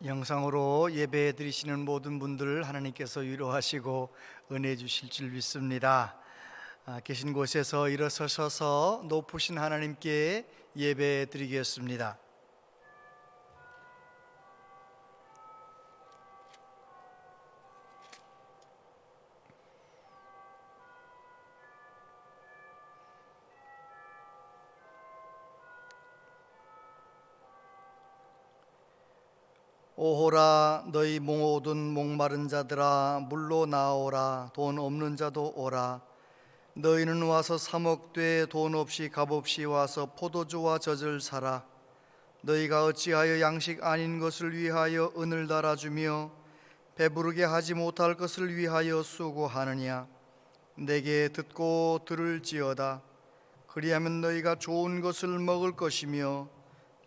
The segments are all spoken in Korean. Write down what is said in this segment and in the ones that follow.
영상으로 예배 드리시는 모든 분들 하나님께서 위로하시고 은혜 주실 줄 믿습니다. 계신 곳에서 일어서셔서 높으신 하나님께 예배 드리겠습니다. 오호라 너희 모든 목마른 자들아 물로 나오라. 돈 없는 자도 오라. 너희는 와서 사 먹되 돈 없이 값 없이 와서 포도주와 젖을 사라. 너희가 어찌하여 양식 아닌 것을 위하여 은을 달아주며 배부르게 하지 못할 것을 위하여 수고하느냐. 내게 듣고 들을지어다. 그리하면 너희가 좋은 것을 먹을 것이며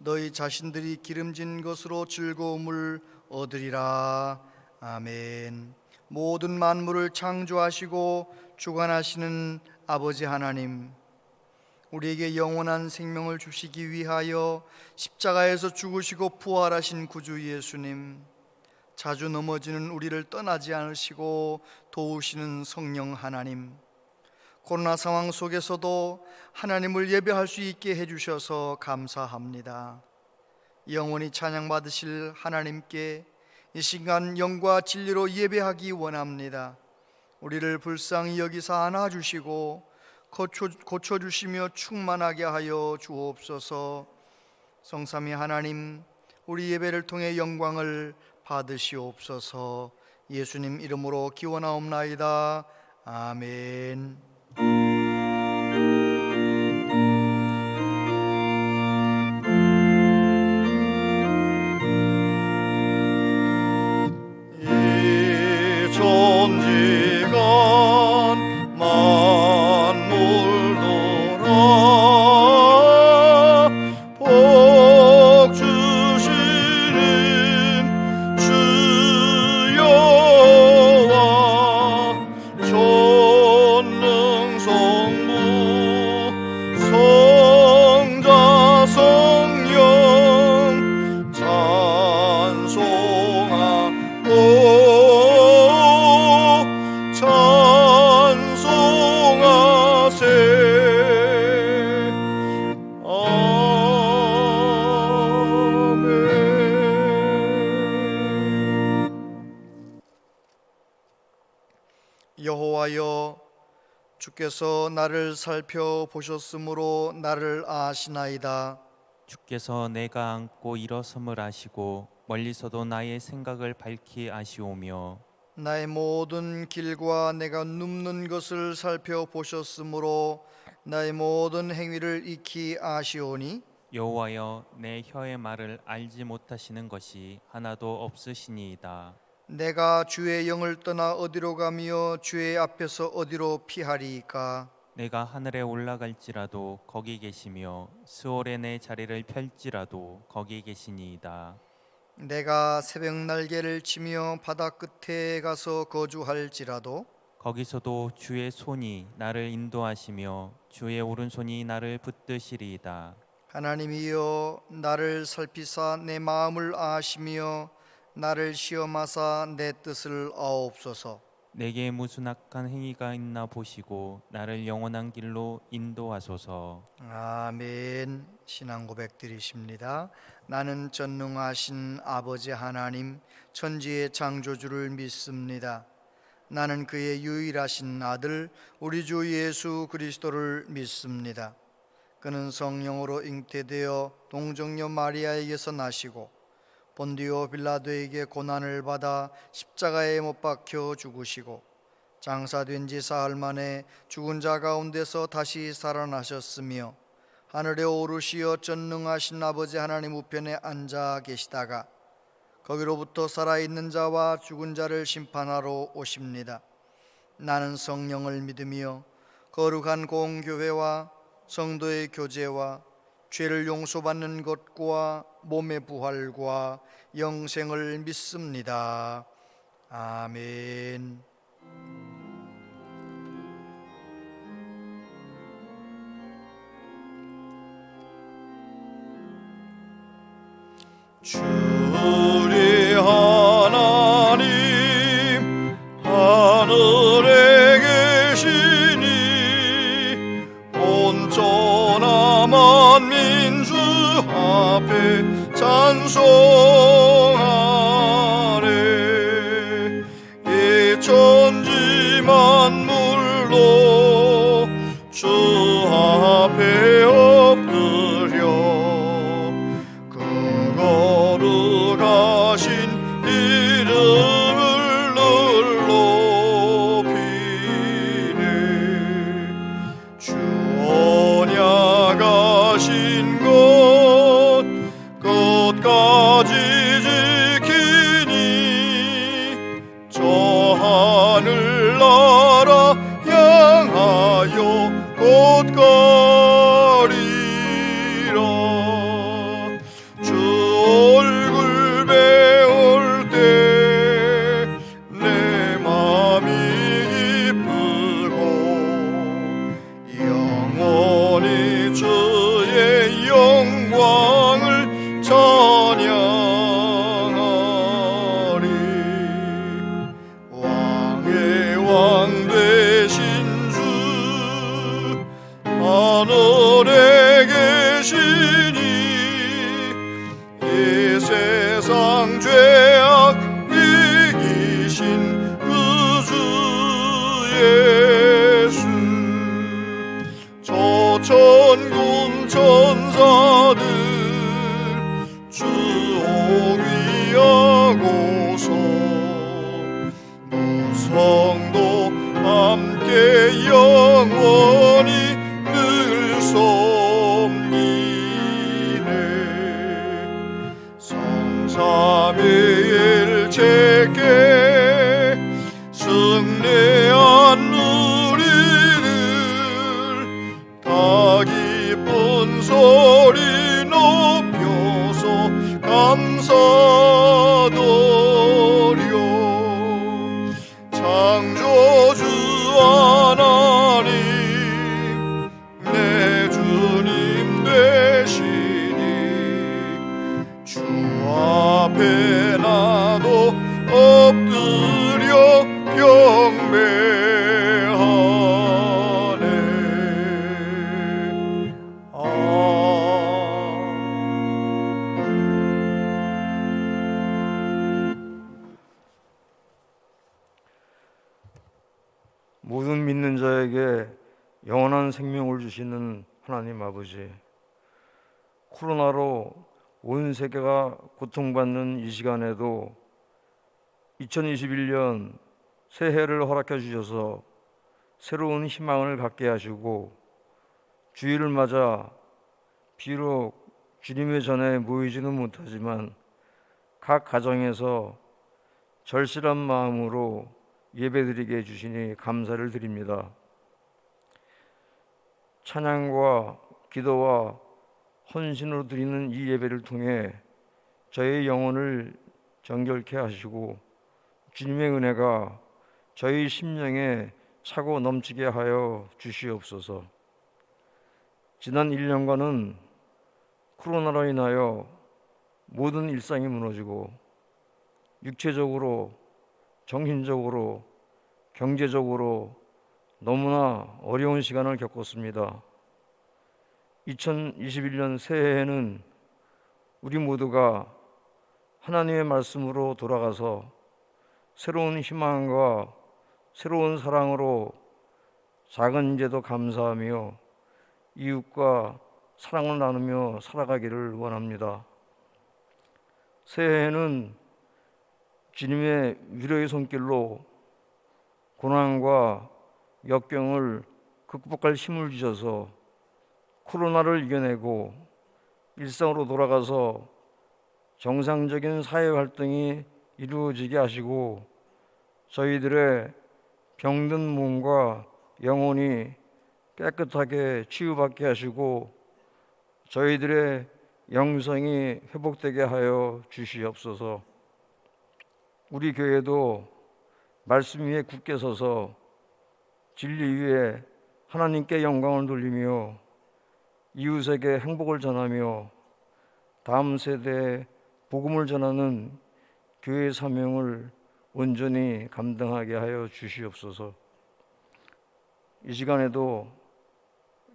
너희 자신들이 기름진 것으로 즐거움을 얻으리라. 아멘. 모든 만물을 창조하시고 주관하시는 아버지 하나님, 우리에게 영원한 생명을 주시기 위하여 십자가에서 죽으시고 부활하신 구주 예수님, 자주 넘어지는 우리를 떠나지 않으시고 도우시는 성령 하나님, 코로나 상황 속에서도 하나님을 예배할 수 있게 해주셔서 감사합니다. 영원히 찬양받으실 하나님께 이 시간 영과 진리로 예배하기 원합니다. 우리를 불쌍히 여기사 안아주시고 고쳐주시며 충만하게 하여 주옵소서. 성삼위 하나님, 우리 예배를 통해 영광을 받으시옵소서. 예수님 이름으로 기원하옵나이다. 아멘. 여호와여, 주께서 나를 살펴보셨으므로 나를 아시나이다. 주께서 내가 앉고 일어섬을 아시고 멀리서도 나의 생각을 밝히 아시오며 나의 모든 길과 내가 눕는 것을 살펴보셨으므로 나의 모든 행위를 익히 아시오니 여호와여, 내 혀의 말을 알지 못하시는 것이 하나도 없으시니이다. 내가 주의 영을 떠나 어디로 가며 주의 앞에서 어디로 피하리이까. 내가 하늘에 올라갈지라도 거기 계시며 스올에 내 자리를 펼지라도 거기 계시니이다. 내가 새벽 날개를 치며 바다 끝에 가서 거주할지라도 거기서도 주의 손이 나를 인도하시며 주의 오른손이 나를 붙드시리이다. 하나님이여, 나를 살피사 내 마음을 아시며 나를 시험하사 내 뜻을 아옵소서. 내게 무슨 악한 행위가 있나 보시고 나를 영원한 길로 인도하소서. 아멘. 신앙 고백 드리십니다. 나는 전능하신 아버지 하나님, 천지의 창조주를 믿습니다. 나는 그의 유일하신 아들 우리 주 예수 그리스도를 믿습니다. 그는 성령으로 잉태되어 동정녀 마리아에게서 나시고 본디오 빌라도에게 고난을 받아 십자가에 못 박혀 죽으시고 장사된 지 사흘 만에 죽은 자 가운데서 다시 살아나셨으며 하늘에 오르시어 전능하신 아버지 하나님 우편에 앉아 계시다가 거기로부터 살아있는 자와 죽은 자를 심판하러 오십니다. 나는 성령을 믿으며 거룩한 공교회와 성도의 교제와 죄를 용서받는 것과 몸의 부활과 영생을 믿습니다. 아멘. 주리 찬송하네. 이 천지 만물로 주 앞에 엎드려 그 거룩하신 이름을 늘 높이네. 주 언약하신 것 끝까지 지키니 저 하늘나라 향하여 곧 가리라. 주 얼굴 배울 때 내 맘이 기쁘고 영원히 주의 영광을 찬양하리. 왕의 왕 되신 주 하늘에 계시니 이 세상 죄악 이기신 그 주 예수. 저 천군 천사들 주 옹위하고서 무성도 함께 영원히 늘 섬기네. 성삼위일체께 승리한 우리들 다 기쁜 소리 높여서 감사드려. 창조주 하나님 내 주님 되시니 주 앞에 나도 엎드려 경배하네. 모든 믿는 자에게 영원한 생명을 주시는 하나님 아버지, 코로나로 온 세계가 고통받는 이 시간에도 2021년 새해를 허락해 주셔서 새로운 희망을 갖게 하시고 주일을 맞아 비록 주님의 전에 모이지는 못하지만 각 가정에서 절실한 마음으로 예배드리게 해주시니 감사를 드립니다. 찬양과 기도와 헌신으로 드리는 이 예배를 통해 저의 영혼을 정결케 하시고 주님의 은혜가 저희 심령에 차고 넘치게 하여 주시옵소서. 지난 1년간은 코로나로 인하여 모든 일상이 무너지고 육체적으로, 정신적으로, 경제적으로 너무나 어려운 시간을 겪었습니다. 2021년 새해에는 우리 모두가 하나님의 말씀으로 돌아가서 새로운 희망과 새로운 사랑으로 작은 일에도 감사하며 이웃과 사랑을 나누며 살아가기를 원합니다. 새해에는 주님의 위로의 손길로 고난과 역경을 극복할 힘을 주셔서 코로나를 이겨내고 일상으로 돌아가서 정상적인 사회 활동이 이루어지게 하시고 저희들의 병든 몸과 영혼이 깨끗하게 치유받게 하시고 저희들의 영성이 회복되게 하여 주시옵소서. 우리 교회도 말씀 위에 굳게 서서 진리 위에 하나님께 영광을 돌리며 이웃에게 행복을 전하며 다음 세대에 복음을 전하는 교회의 사명을 온전히 감당하게 하여 주시옵소서. 이 시간에도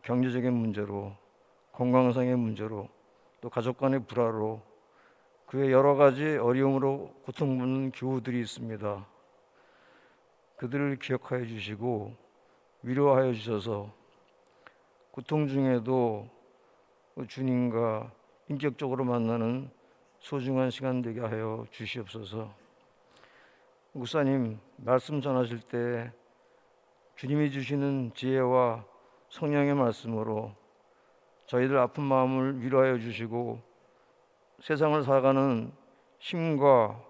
경제적인 문제로, 건강상의 문제로 또 가족 간의 불화로 그 외 여러 가지 어려움으로 고통받는 교우들이 있습니다. 그들을 기억하여 주시고 위로하여 주셔서 고통 중에도 주님과 인격적으로 만나는 소중한 시간 되게 하여 주시옵소서. 목사님 말씀 전하실 때 주님이 주시는 지혜와 성령의 말씀으로 저희들 아픈 마음을 위로하여 주시고 세상을 살아가는 힘과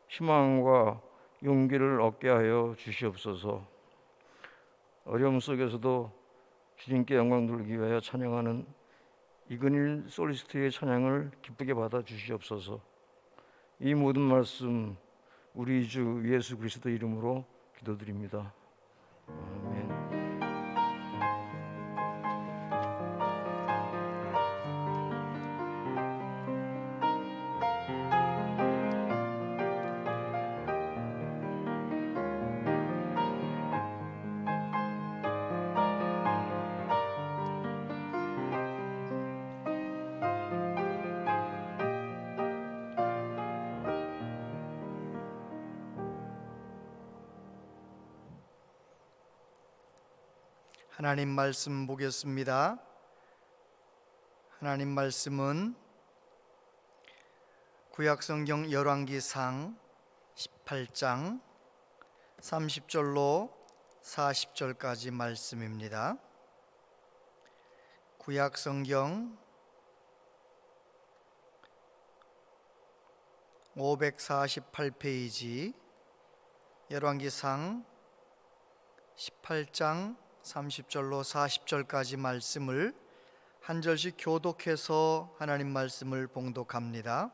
희망과 용기를 얻게 하여 주시옵소서. 어려움 속에서도 주님께 영광 돌리기 위하여 찬양하는 이근일 솔리스트의 찬양을 기쁘게 받아 주시옵소서. 이 모든 말씀 우리 주 예수 그리스도 이름으로 기도드립니다. 아멘. 하나님 말씀 보겠습니다. 하나님 말씀은 구약성경 열왕기상 18장 30절로 40절까지 말씀입니다. 구약성경 548페이지 열왕기상 18장 30절로 40절까지 말씀을 한 절씩 교독해서 하나님 말씀을 봉독합니다.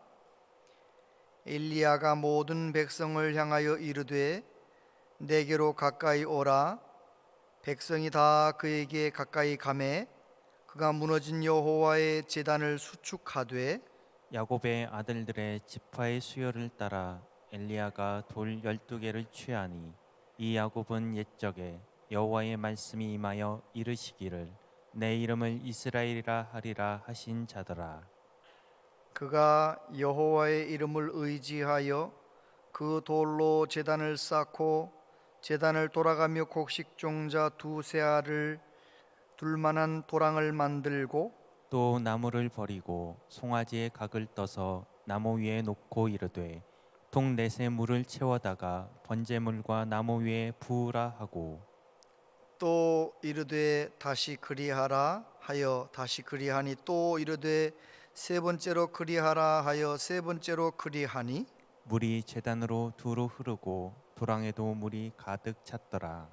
엘리야가 모든 백성을 향하여 이르되 내게로 가까이 오라. 백성이 다 그에게 가까이 가매 그가 무너진 여호와의 제단을 수축하되 야곱의 아들들의 지파의 수요를 따라 엘리야가 돌 12개를 취하니 이 야곱은 옛적에 여호와의 말씀이 임하여 이르시기를 내 이름을 이스라엘이라 하리라 하신 자더라. 그가 여호와의 이름을 의지하여 그 돌로 제단을 쌓고 제단을 돌아가며 곡식 종자 두세 알을 둘만한 도랑을 만들고 또 나무를 버리고 송아지의 각을 떠서 나무 위에 놓고 이르되 동넷에 물을 채워다가 번제물과 나무 위에 부으라 하고 또 이르되 다시 그리하라 하여 다시 그리하니 또 이르되 세 번째로 그리하라 하여 세 번째로 그리하니 물이 제단으로 두루 흐르고 도랑에도 물이 가득 찼더라.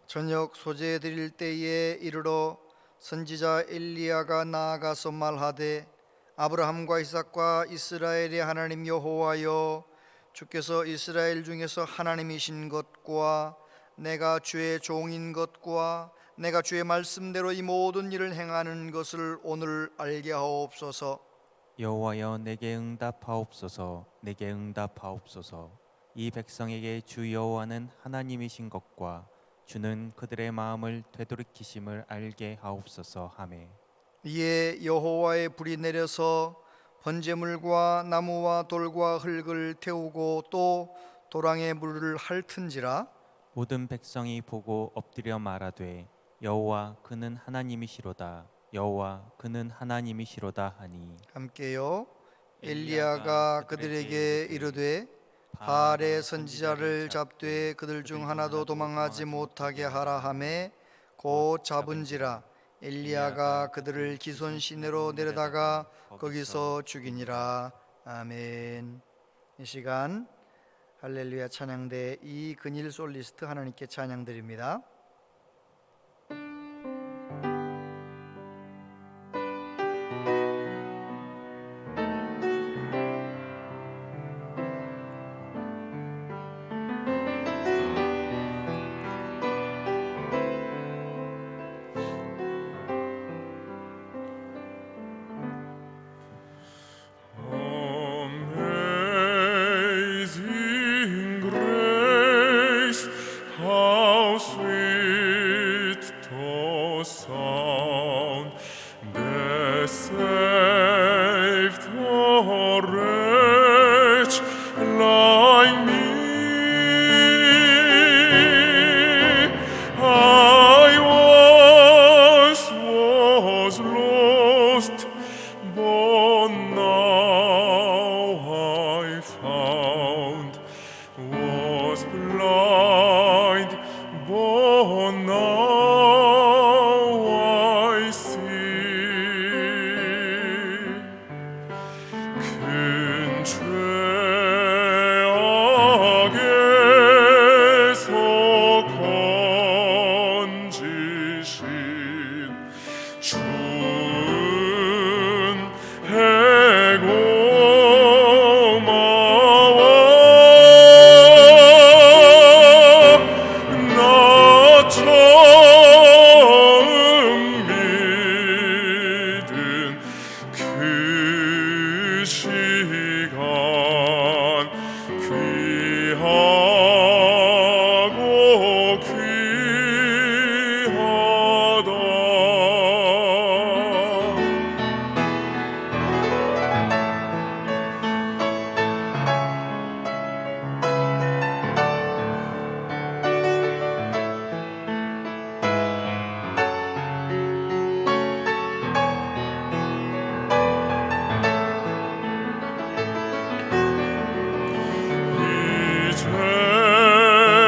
저녁 소재 드릴 때에 이르러 선지자 엘리야가 나아가서 말하되 아브라함과 이삭과 이스라엘의 하나님 여호와여 주께서 이스라엘 중에서 하나님이신 것과 내가 주의 종인 것과 내가 주의 말씀대로 이 모든 일을 행하는 것을 오늘 알게 하옵소서. 여호와여 내게 응답하옵소서. 내게 응답하옵소서. 이 백성에게 주 여호와는 하나님이신 것과 주는 그들의 마음을 되돌이키심을 알게 하옵소서 하매 이에 여호와의 불이 내려서 번제물과 나무와 돌과 흙을 태우고 또 도랑의 물을 핥은지라 모든 백성이 보고 엎드려 말하되 여호와 그는 하나님이시로다. 여호와 그는 하나님이시로다 하니 함께요. 엘리야가 그들에게 이르되 바알의 선지자를 잡되 그들 중 하나도 도망하지 못하게 하라 하매 곧 잡은지라. 엘리야가 그들을 기손 시내로 내려다가 거기서 죽이니라. 아멘. 이 시간 할렐루야 찬양대 이근일 솔리스트 하나님께 찬양드립니다. Amazing grace, how sweet found was blind, but now I see. 큰 죄악에서 건지신 주은혜 고마워. 나 처음 믿은 그 시간 귀하고 귀하다.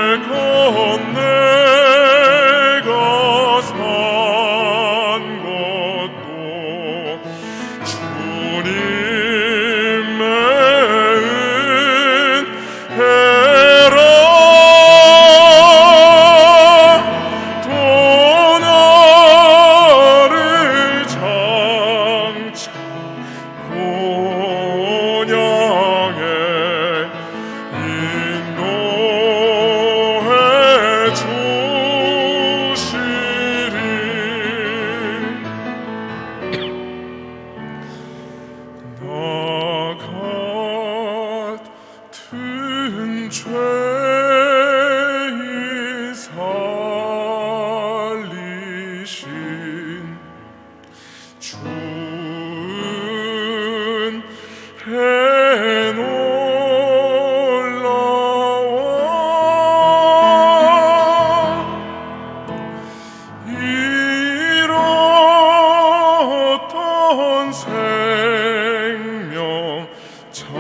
이제껏 내가 산 것도 주님의 은혜라. 또 나를 장차 본향에 인도해 주시리. 나 같은 죄인 살리신 주은혜 놀라워. 잃었던 생명 찾았고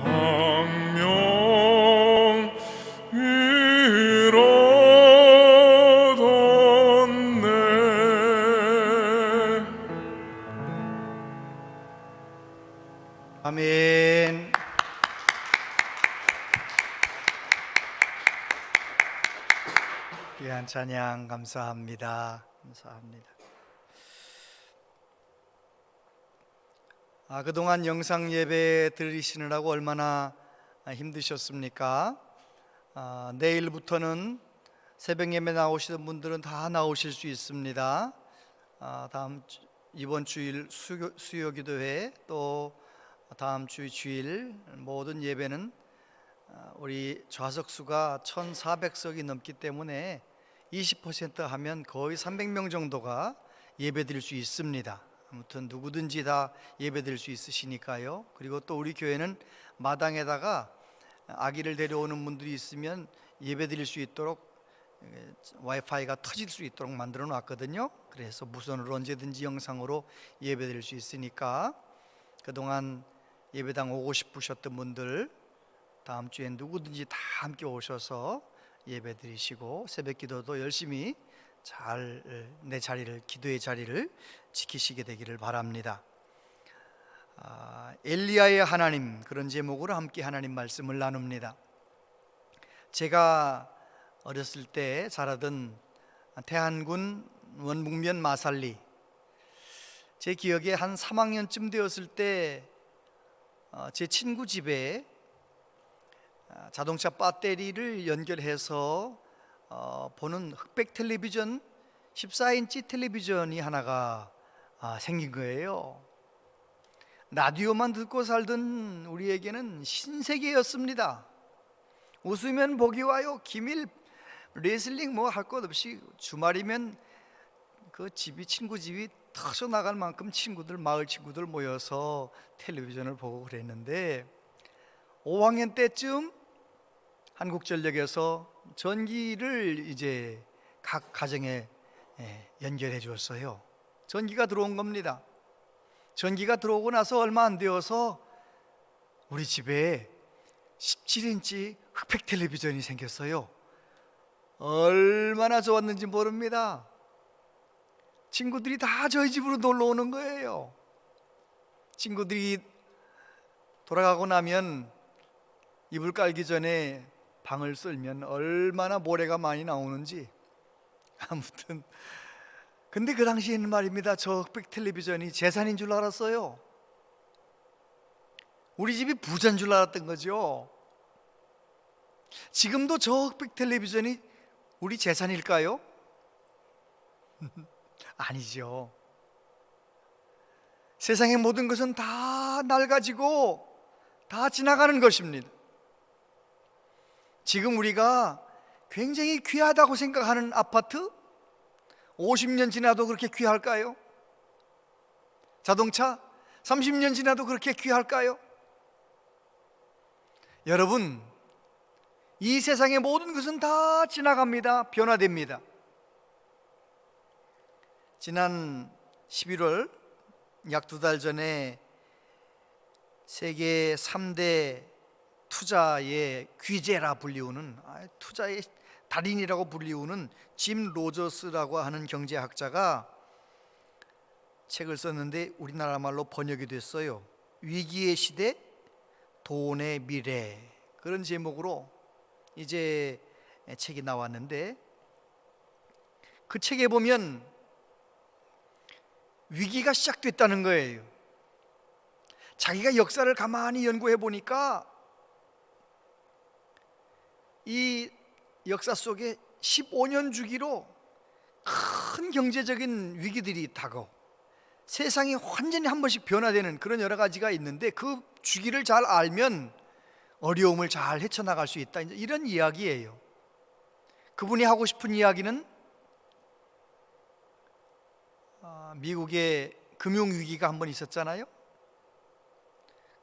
광명 잃었네. 아멘. 귀한 찬양 감사합니다. 감사합니다. 그동안 영상 예배 들으시느라고 얼마나 힘드셨습니까? 내일부터는 새벽 예배 나오시는 분들은 다 나오실 수 있습니다. 이번 주일 수요기도회, 또 다음 주 주일 모든 예배는 우리 좌석수가 1,400석이 넘기 때문에 20% 하면 거의 300명 정도가 예배드릴 수 있습니다. 아무튼 누구든지 다 예배드릴 수 있으시니까요. 그리고 또 우리 교회는 마당에다가 아기를 데려오는 분들이 있으면 예배드릴 수 있도록 와이파이가 터질 수 있도록 만들어 놨거든요. 그래서 무선으로 언제든지 영상으로 예배드릴 수 있으니까 그동안 예배당 오고 싶으셨던 분들 다음 주엔 누구든지 다 함께 오셔서 예배 드리시고 새벽 기도도 열심히 잘 내 자리를, 기도의 자리를 지키시게 되기를 바랍니다. 엘리야의 하나님, 그런 제목으로 함께 하나님 말씀을 나눕니다. 제가 어렸을 때 자라던 태안군 원북면 마살리, 제 기억에 한 3학년쯤 되었을 때 제 친구 집에 자동차 배터리를 연결해서 보는 흑백 텔레비전, 14인치 텔레비전이 하나가 생긴 거예요. 라디오만 듣고 살던 우리에게는 신세계였습니다. 웃으면 복이 와요, 기밀, 레슬링 뭐 할 것 없이 주말이면 그 집이, 친구 집이 터져 나갈 만큼 친구들, 마을 친구들 모여서 텔레비전을 보고 그랬는데 5학년 때쯤 한국전력에서 전기를 이제 각 가정에 연결해 주었어요. 전기가 들어온 겁니다. 전기가 들어오고 나서 얼마 안 되어서 우리 집에 17인치 흑백 텔레비전이 생겼어요. 얼마나 좋았는지 모릅니다. 친구들이 다 저희 집으로 놀러 오는 거예요. 친구들이 돌아가고 나면 이불 깔기 전에 방을 쓸면 얼마나 모래가 많이 나오는지. 아무튼 근데 그 당시에는 말입니다, 저 흑백 텔레비전이 재산인 줄 알았어요. 우리 집이 부자인 줄 알았던 거죠. 지금도 저 흑백 텔레비전이 우리 재산일까요? 아니죠. 세상의 모든 것은 다 낡아지고 다 지나가는 것입니다. 지금 우리가 굉장히 귀하다고 생각하는 아파트 50년 지나도 그렇게 귀할까요? 자동차 30년 지나도 그렇게 귀할까요? 여러분, 이 세상의 모든 것은 다 지나갑니다. 변화됩니다. 지난 11월 약 2달 전에 세계 3대 투자의 귀재라 불리우는, 투자의 달인이라고 불리우는 짐 로저스라고 하는 경제학자가 책을 썼는데 우리나라 말로 번역이 됐어요. 위기의 시대, 돈의 미래, 그런 제목으로 이제 책이 나왔는데, 그 책에 보면 위기가 시작됐다는 거예요. 자기가 역사를 가만히 연구해 보니까 이 역사 속에 15년 주기로 큰 경제적인 위기들이 다가오고 세상이 완전히 한 번씩 변화되는 그런 여러 가지가 있는데, 그 주기를 잘 알면 어려움을 잘 헤쳐나갈 수 있다, 이런 이야기예요. 그분이 하고 싶은 이야기는 미국의 금융위기가 한 번 있었잖아요.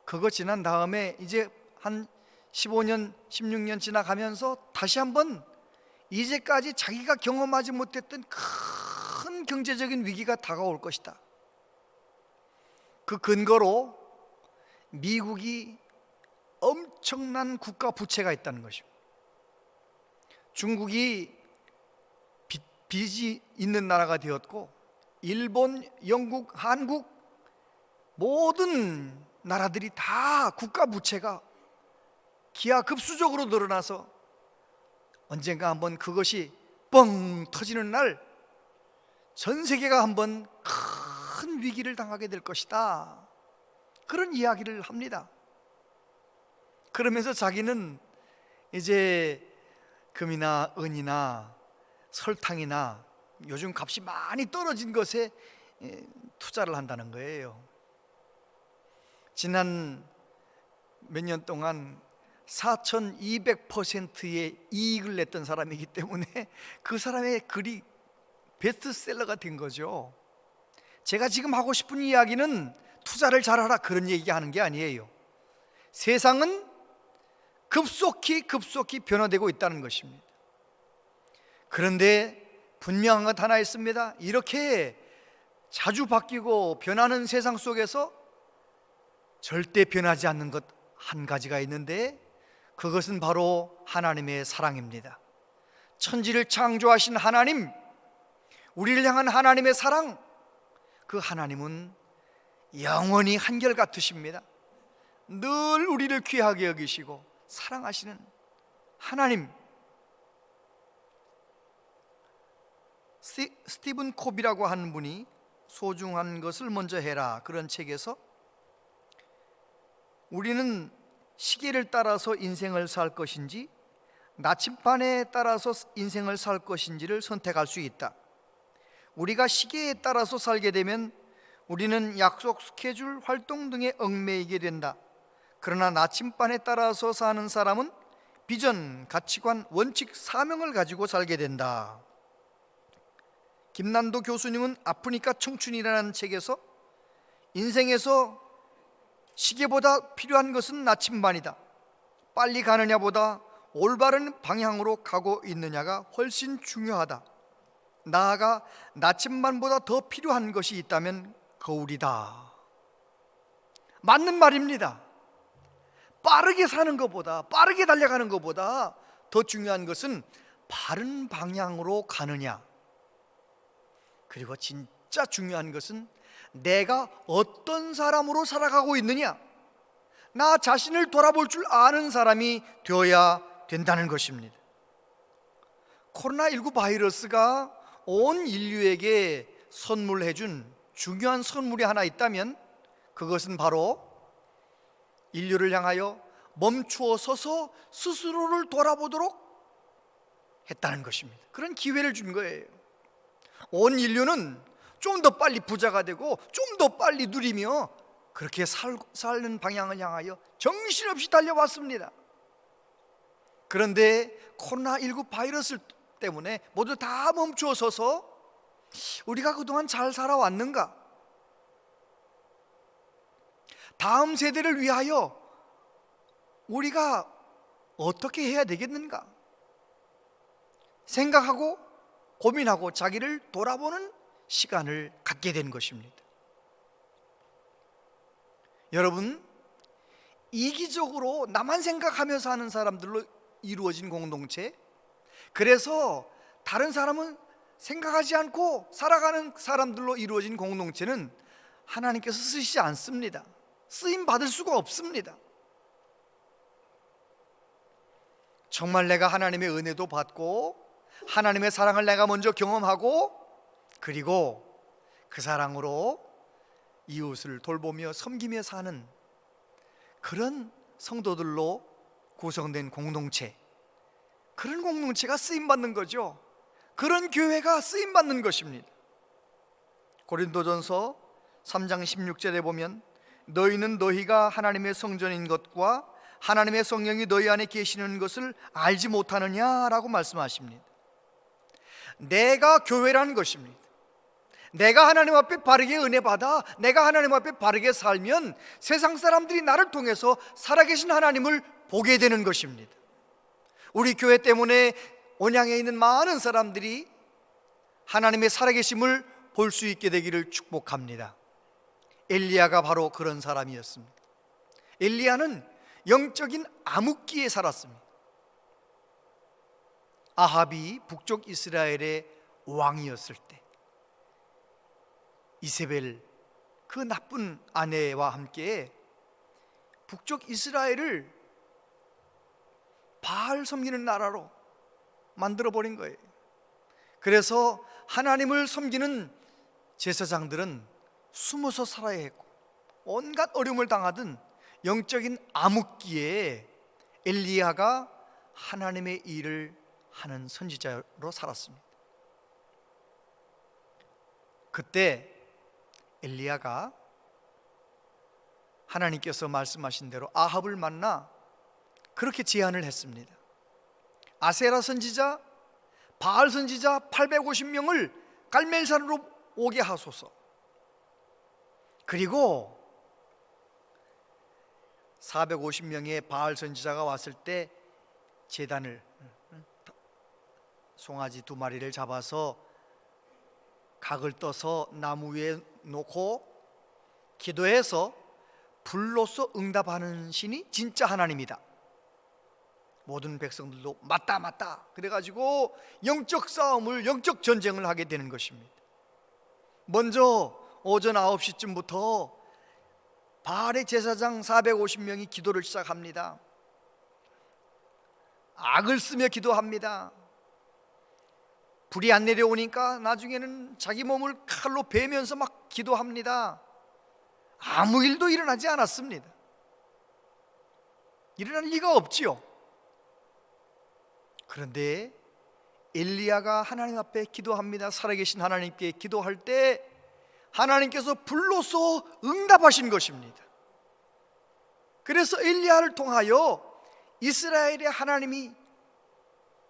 그거 지난 다음에 이제 한 15년, 16년 지나가면서 다시 한번 이제까지 자기가 경험하지 못했던 큰 경제적인 위기가 다가올 것이다. 그 근거로 미국이 엄청난 국가 부채가 있다는 것입니다. 중국이 빚이 있는 나라가 되었고, 일본, 영국, 한국 모든 나라들이 다 국가 부채가 기하급수적으로 늘어나서 언젠가 한번 그것이 뻥 터지는 날 전 세계가 한번 큰 위기를 당하게 될 것이다, 그런 이야기를 합니다. 그러면서 자기는 이제 금이나 은이나 설탕이나 요즘 값이 많이 떨어진 것에 투자를 한다는 거예요. 지난 몇 년 동안 4200%의 이익을 냈던 사람이기 때문에 그 사람의 글이 베스트셀러가 된 거죠. 제가 지금 하고 싶은 이야기는 투자를 잘하라, 그런 얘기하는 게 아니에요. 세상은 급속히 변화되고 있다는 것입니다. 그런데 분명한 것 하나 있습니다. 이렇게 자주 바뀌고 변하는 세상 속에서 절대 변하지 않는 것 한 가지가 있는데, 그것은 바로 하나님의 사랑입니다. 천지를 창조하신 하나님, 우리를 향한 하나님의 사랑, 그 하나님은 영원히 한결같으십니다. 늘 우리를 귀하게 여기시고 사랑하시는 하나님. 스티븐 코비라고 하는 분이 소중한 것을 먼저 해라, 그런 책에서 우리는 시계를 따라서 인생을 살 것인지 나침반에 따라서 인생을 살 것인지를 선택할 수 있다. 우리가 시계에 따라서 살게 되면 우리는 약속, 스케줄, 활동 등에 얽매이게 된다. 그러나 나침반에 따라서 사는 사람은 비전, 가치관, 원칙, 사명을 가지고 살게 된다. 김난도 교수님은 아프니까 청춘이라는 책에서 인생에서 시계보다 필요한 것은 나침반이다. 빨리 가느냐보다 올바른 방향으로 가고 있느냐가 훨씬 중요하다. 나아가 나침반보다 더 필요한 것이 있다면 거울이다, 맞는 말입니다. 빠르게 사는 것보다, 빠르게 달려가는 것보다 더 중요한 것은 바른 방향으로 가느냐, 그리고 진짜 중요한 것은 내가 어떤 사람으로 살아가고 있느냐, 나 자신을 돌아볼 줄 아는 사람이 되어야 된다는 것입니다. 코로나19 바이러스가 온 인류에게 선물해준 중요한 선물이 하나 있다면 그것은 바로 인류를 향하여 멈추어 서서 스스로를 돌아보도록 했다는 것입니다. 그런 기회를 준 거예요. 온 인류는 좀 더 빨리 부자가 되고 좀 더 빨리 누리며 그렇게 사는 방향을 향하여 정신없이 달려왔습니다. 그런데 코로나19 바이러스 때문에 모두 다 멈추어 서서 우리가 그동안 잘 살아왔는가? 다음 세대를 위하여 우리가 어떻게 해야 되겠는가? 생각하고 고민하고 자기를 돌아보는 시간을 갖게 된 것입니다. 여러분, 이기적으로 나만 생각하며 사는 사람들로 이루어진 공동체, 그래서 다른 사람은 생각하지 않고 살아가는 사람들로 이루어진 공동체는 하나님께서 쓰시지 않습니다. 쓰임 받을 수가 없습니다. 정말 내가 하나님의 은혜도 받고 하나님의 사랑을 내가 먼저 경험하고 그리고 그 사랑으로 이웃을 돌보며 섬기며 사는 그런 성도들로 구성된 공동체, 그런 공동체가 쓰임받는 거죠. 그런 교회가 쓰임받는 것입니다. 고린도전서 3장 16절에 보면 너희는 너희가 하나님의 성전인 것과 하나님의 성령이 너희 안에 계시는 것을 알지 못하느냐라고 말씀하십니다. 내가 교회라는 것입니다. 내가 하나님 앞에 바르게 은혜 받아 내가 하나님 앞에 바르게 살면 세상 사람들이 나를 통해서 살아계신 하나님을 보게 되는 것입니다. 우리 교회 때문에 온양에 있는 많은 사람들이 하나님의 살아계심을 볼 수 있게 되기를 축복합니다. 엘리야가 바로 그런 사람이었습니다. 엘리야는 영적인 암흑기에 살았습니다. 아합이 북쪽 이스라엘의 왕이었을 때 이세벨 그 나쁜 아내와 함께 북쪽 이스라엘을 바알 섬기는 나라로 만들어버린 거예요. 그래서 하나님을 섬기는 제사장들은 숨어서 살아야 했고 온갖 어려움을 당하던 영적인 암흑기에 엘리야가 하나님의 일을 하는 선지자로 살았습니다. 그때 엘리야가 하나님께서 말씀하신 대로 아합을 만나 그렇게 제안을 했습니다. 아세라 선지자, 바알 선지자 850명을 갈멜산으로 오게 하소서. 그리고 450명의 바알 선지자가 왔을 때 제단을 송아지 2마리를 잡아서 각을 떠서 나무 위에 놓고 기도해서 불로서 응답하는 신이 진짜 하나님이다. 모든 백성들도 맞다 맞다 그래가지고 영적 싸움을, 영적 전쟁을 하게 되는 것입니다. 먼저 오전 9시쯤부터 바알의 제사장 450명이 기도를 시작합니다. 악을 쓰며 기도합니다. 불이 안 내려오니까 나중에는 자기 몸을 칼로 베면서 막 기도합니다. 아무 일도 일어나지 않았습니다. 일어날 리가 없지요. 그런데 엘리야가 하나님 앞에 기도합니다. 살아계신 하나님께 기도할 때 하나님께서 불로서 응답하신 것입니다. 그래서 엘리야를 통하여 이스라엘의 하나님이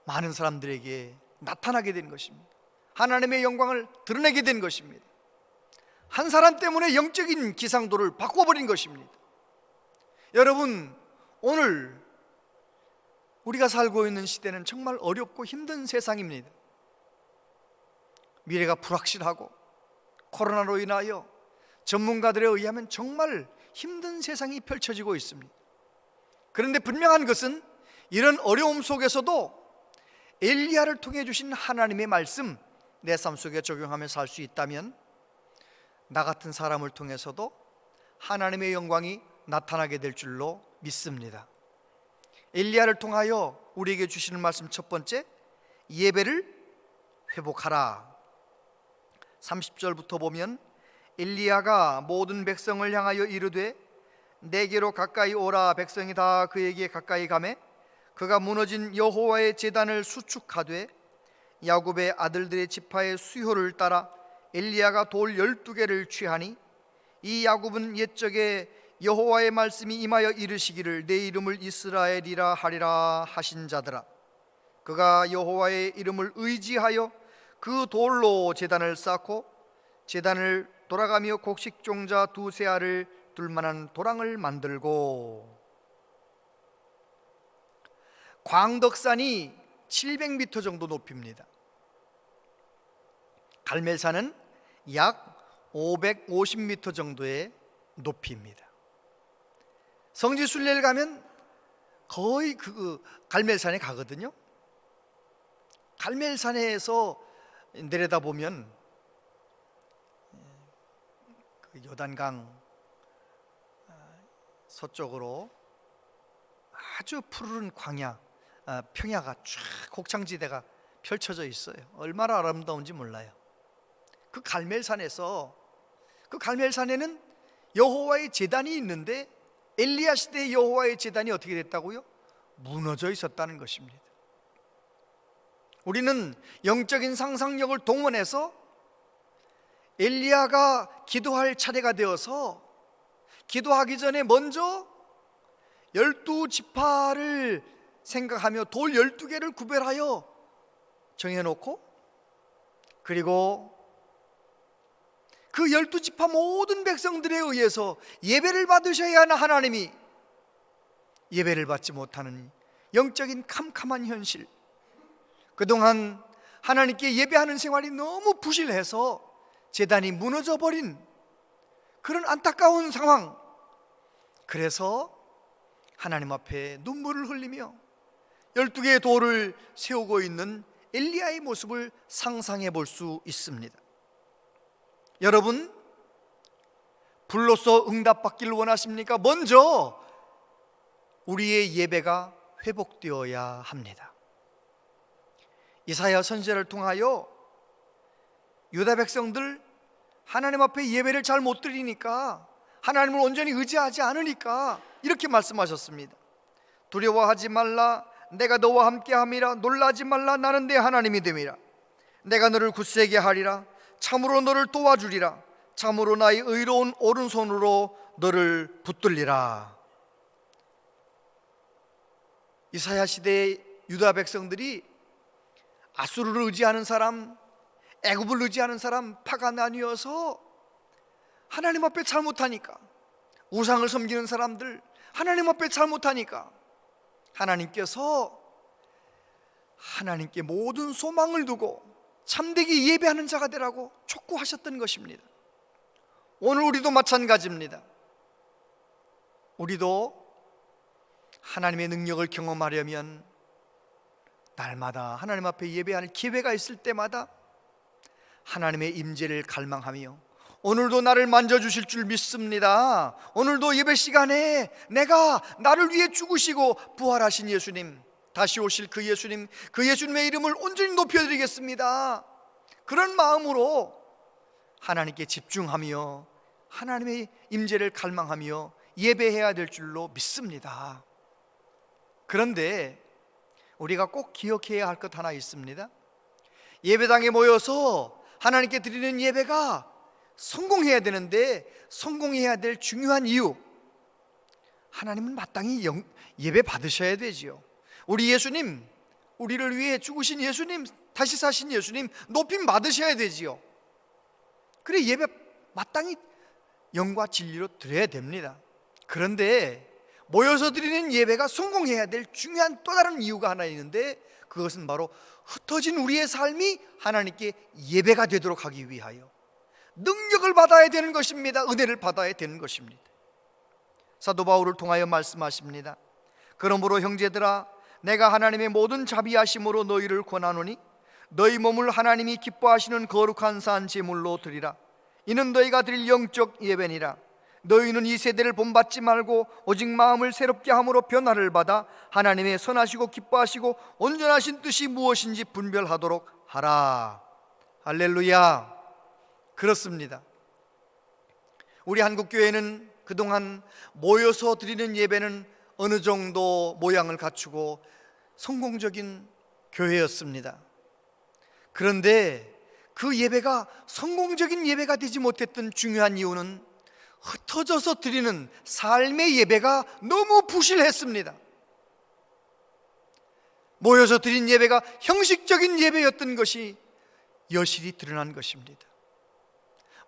많은 사람들에게 나타나게 된 것입니다. 하나님의 영광을 드러내게 된 것입니다. 한 사람 때문에 영적인 기상도를 바꿔버린 것입니다. 여러분, 오늘 우리가 살고 있는 시대는 정말 어렵고 힘든 세상입니다. 미래가 불확실하고 코로나로 인하여 전문가들에 의하면 정말 힘든 세상이 펼쳐지고 있습니다. 그런데 분명한 것은 이런 어려움 속에서도 엘리야를 통해 주신 하나님의 말씀 내 삶 속에 적용하며 살 수 있다면 나 같은 사람을 통해서도 하나님의 영광이 나타나게 될 줄로 믿습니다. 엘리야를 통하여 우리에게 주시는 말씀 첫 번째, 예배를 회복하라. 30절부터 보면 엘리야가 모든 백성을 향하여 이르되 내게로 가까이 오라. 백성이 다 그에게 가까이 가매 그가 무너진 여호와의 제단을 수축하되 야곱의 아들들의 지파의 수효를 따라 엘리야가 돌 12개를 취하니 이 야곱은 옛적에 여호와의 말씀이 임하여 이르시기를 내 이름을 이스라엘이라 하리라 하신 자들아, 그가 여호와의 이름을 의지하여 그 돌로 제단을 쌓고 제단을 돌아가며 곡식종자 두세 알을 둘 만한 도랑을 만들고, 광덕산이 700m 정도 높입니다. 갈멜산은 약 550m 정도의 높이입니다. 성지 순례를 가면 거의 그 갈멜산에 가거든요. 갈멜산에서 내려다보면 그 요단강 서쪽으로 아주 푸르른 광야, 평야가 쫙 곡창지대가 펼쳐져 있어요. 얼마나 아름다운지 몰라요. 그 갈멜산에는 여호와의 제단이 있는데 엘리야 시대의 여호와의 제단이 어떻게 됐다고요? 무너져 있었다는 것입니다. 우리는 영적인 상상력을 동원해서 엘리야가 기도할 차례가 되어서 기도하기 전에 먼저 12지파를 생각하며 돌 12개를 구별하여 정해놓고, 그리고 그 12지파 모든 백성들에 의해서 예배를 받으셔야 하는 하나님이 예배를 받지 못하는 영적인 캄캄한 현실, 그동안 하나님께 예배하는 생활이 너무 부실해서 제단이 무너져 버린 그런 안타까운 상황. 그래서 하나님 앞에 눈물을 흘리며 12개의 돌을 세우고 있는 엘리야의 모습을 상상해 볼 수 있습니다. 여러분, 불로써 응답받기를 원하십니까? 먼저 우리의 예배가 회복되어야 합니다. 이사야 선지자를 통하여 유다 백성들 하나님 앞에 예배를 잘 못 드리니까, 하나님을 온전히 의지하지 않으니까 이렇게 말씀하셨습니다. 두려워하지 말라, 내가 너와 함께함이라. 놀라지 말라, 나는 네 하나님이 됨이라. 내가 너를 굳세게 하리라. 참으로 너를 도와주리라. 참으로 나의 의로운 오른손으로 너를 붙들리라. 이사야 시대의 유다 백성들이 아수르를 의지하는 사람, 애굽을 의지하는 사람, 파가 나뉘어서 하나님 앞에 잘못하니까, 우상을 섬기는 사람들 하나님 앞에 잘못하니까 하나님께서 하나님께 모든 소망을 두고 참되게 예배하는 자가 되라고 촉구하셨던 것입니다. 오늘 우리도 마찬가지입니다. 우리도 하나님의 능력을 경험하려면 날마다 하나님 앞에 예배할 기회가 있을 때마다 하나님의 임재를 갈망하며, 오늘도 나를 만져주실 줄 믿습니다. 오늘도 예배 시간에 내가 나를 위해 죽으시고 부활하신 예수님, 다시 오실 그 예수님, 그 예수님의 이름을 온전히 높여드리겠습니다. 그런 마음으로 하나님께 집중하며 하나님의 임재를 갈망하며 예배해야 될 줄로 믿습니다. 그런데 우리가 꼭 기억해야 할 것 하나 있습니다. 예배당에 모여서 하나님께 드리는 예배가 성공해야 되는데, 성공해야 될 중요한 이유, 하나님은 마땅히 예배 받으셔야 되지요. 우리 예수님, 우리를 위해 죽으신 예수님, 다시 사신 예수님 높임 받으셔야 되지요. 그래 예배 마땅히 영과 진리로 드려야 됩니다. 그런데 모여서 드리는 예배가 성공해야 될 중요한 또 다른 이유가 하나 있는데, 그것은 바로 흩어진 우리의 삶이 하나님께 예배가 되도록 하기 위하여 능력을 받아야 되는 것입니다. 은혜를 받아야 되는 것입니다. 사도 바울을 통하여 말씀하십니다. 그러므로 형제들아, 내가 하나님의 모든 자비하심으로 너희를 권하노니 너희 몸을 하나님이 기뻐하시는 거룩한 산 제물로 드리라. 이는 너희가 드릴 영적 예배니라. 너희는 이 세대를 본받지 말고 오직 마음을 새롭게 함으로 변화를 받아 하나님의 선하시고 기뻐하시고 온전하신 뜻이 무엇인지 분별하도록 하라. 할렐루야. 그렇습니다. 우리 한국교회는 그동안 모여서 드리는 예배는 어느 정도 모양을 갖추고 성공적인 교회였습니다. 그런데 그 예배가 성공적인 예배가 되지 못했던 중요한 이유는 흩어져서 드리는 삶의 예배가 너무 부실했습니다. 모여서 드린 예배가 형식적인 예배였던 것이 여실히 드러난 것입니다.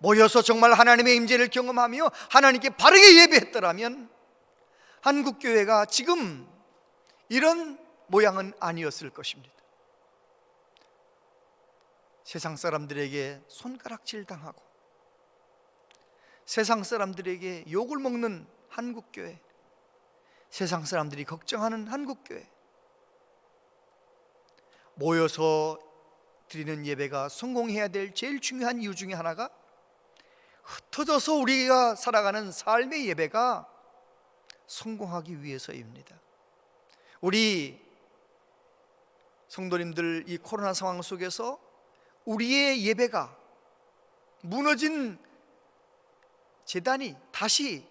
모여서 정말 하나님의 임재를 경험하며 하나님께 바르게 예배했더라면 한국교회가 지금 이런 모양은 아니었을 것입니다. 세상 사람들에게 손가락질 당하고 세상 사람들에게 욕을 먹는 한국교회, 세상 사람들이 걱정하는 한국교회, 모여서 드리는 예배가 성공해야 될 제일 중요한 이유 중에 하나가 흩어져서 우리가 살아가는 삶의 예배가 성공하기 위해서입니다. 우리 성도님들, 이 코로나 상황 속에서 우리의 예배가 무너진 재단이 다시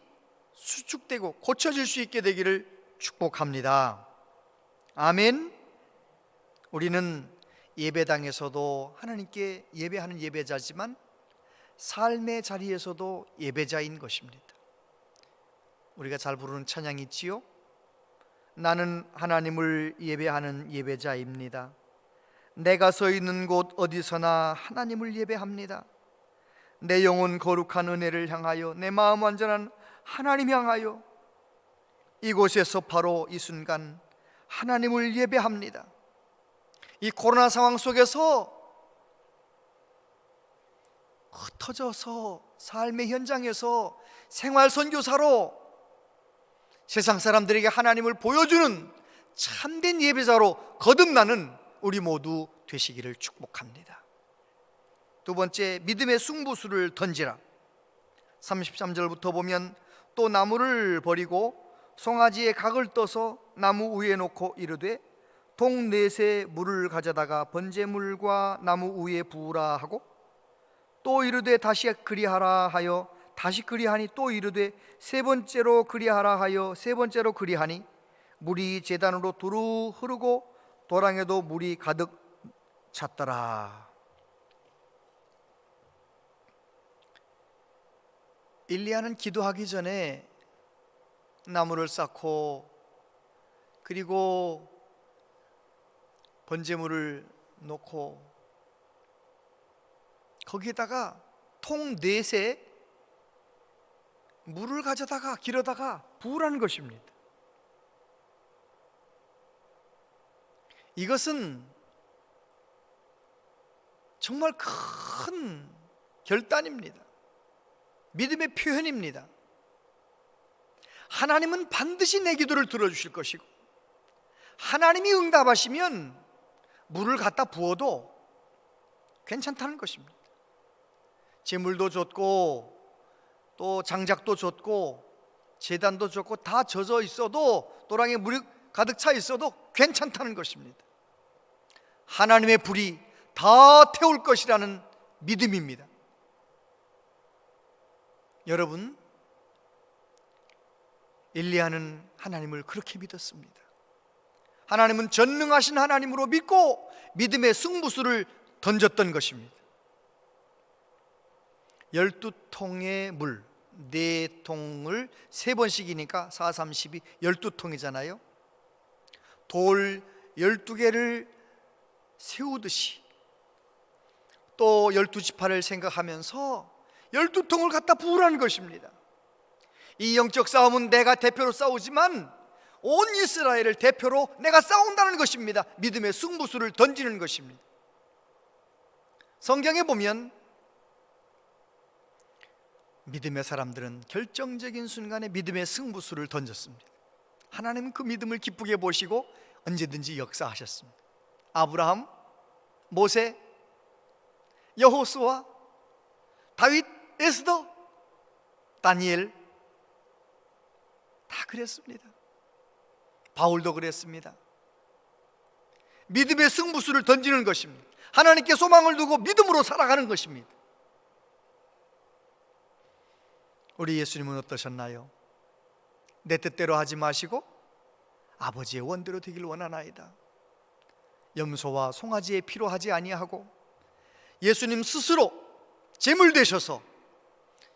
수축되고 고쳐질 수 있게 되기를 축복합니다. 아멘. 우리는 예배당에서도 하나님께 예배하는 예배자지만 삶의 자리에서도 예배자인 것입니다. 우리가 잘 부르는 찬양이 있지요. 나는 하나님을 예배하는 예배자입니다. 내가 서 있는 곳 어디서나 하나님을 예배합니다. 내 영혼 거룩한 은혜를 향하여, 내 마음 완전한 하나님 향하여 이곳에서 바로 이 순간 하나님을 예배합니다. 이 코로나 상황 속에서 흩어져서 삶의 현장에서 생활 선교사로 세상 사람들에게 하나님을 보여주는 참된 예배자로 거듭나는 우리 모두 되시기를 축복합니다. 두 번째, 믿음의 승부수를 던지라. 33절부터 보면 또 나무를 버리고 송아지에 각을 떠서 나무 위에 놓고 이르되 통 넷에 물을 가져다가 번제물과 나무 위에 부으라 하고 또 이르되 다시 그리하라 하여 다시 그리하니 또 이르되 세 번째로 그리하라 하여 세 번째로 그리하니 물이 제단으로 두루 흐르고 도랑에도 물이 가득 찼더라. 엘리야는 기도하기 전에 나무를 쌓고 그리고 번제물을 놓고 거기에다가 통 넷에 물을 가져다가 길어다가 부으라는 것입니다. 이것은 정말 큰 결단입니다. 믿음의 표현입니다. 하나님은 반드시 내 기도를 들어주실 것이고 하나님이 응답하시면 물을 갖다 부어도 괜찮다는 것입니다. 제물도 줬고 또 장작도 줬고 제단도 줬고 다 젖어 있어도 도랑에 물이 가득 차 있어도 괜찮다는 것입니다. 하나님의 불이 다 태울 것이라는 믿음입니다. 여러분, 엘리야는 하나님을 그렇게 믿었습니다. 하나님은 전능하신 하나님으로 믿고 믿음의 승부수를 던졌던 것입니다. 12통의 물 4통을 3번씩이니까 4, 30이 12통이잖아요. 돌 12개를 세우듯이 또 12지파를 생각하면서 12통을 갖다 부으라는 것입니다. 이 영적 싸움은 내가 대표로 싸우지만 온 이스라엘을 대표로 내가 싸운다는 것입니다. 믿음의 승부수를 던지는 것입니다. 성경에 보면 믿음의 사람들은 결정적인 순간에 믿음의 승부수를 던졌습니다. 하나님은 그 믿음을 기쁘게 보시고 언제든지 역사하셨습니다. 아브라함, 모세, 여호수아, 다윗, 에스더, 다니엘 다 그랬습니다. 바울도 그랬습니다. 믿음의 승부수를 던지는 것입니다. 하나님께 소망을 두고 믿음으로 살아가는 것입니다. 우리 예수님은 어떠셨나요? 내 뜻대로 하지 마시고 아버지의 원대로 되길 원하나이다. 염소와 송아지의 피로 하지 아니하고 예수님 스스로 제물 되셔서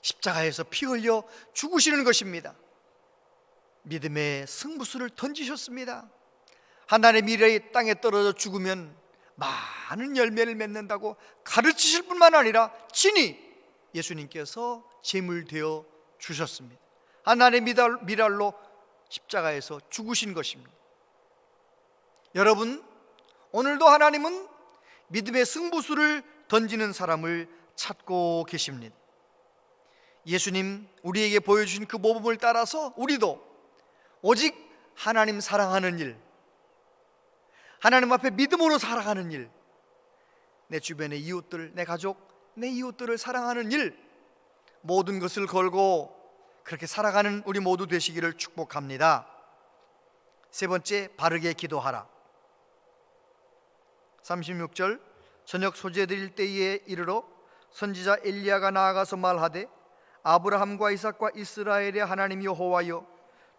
십자가에서 피 흘려 죽으시는 것입니다. 믿음의 승부수를 던지셨습니다. 하나님의 미래의 땅에 떨어져 죽으면 많은 열매를 맺는다고 가르치실 뿐만 아니라 친히 예수님께서 제물 되어 주셨습니다. 하나님의 미랄로 십자가에서 죽으신 것입니다. 여러분, 오늘도 하나님은 믿음의 승부수를 던지는 사람을 찾고 계십니다. 예수님 우리에게 보여주신 그 모범을 따라서 우리도 오직 하나님 사랑하는 일, 하나님 앞에 믿음으로 살아가는 일, 내 주변의 이웃들, 내 가족, 내 이웃들을 사랑하는 일, 모든 것을 걸고 그렇게 살아가는 우리 모두 되시기를 축복합니다. 세 번째, 바르게 기도하라. 36절, 저녁 소재드릴 때에 이르러 선지자 엘리야가 나아가서 말하되 아브라함과 이삭과 이스라엘의 하나님 여호와여,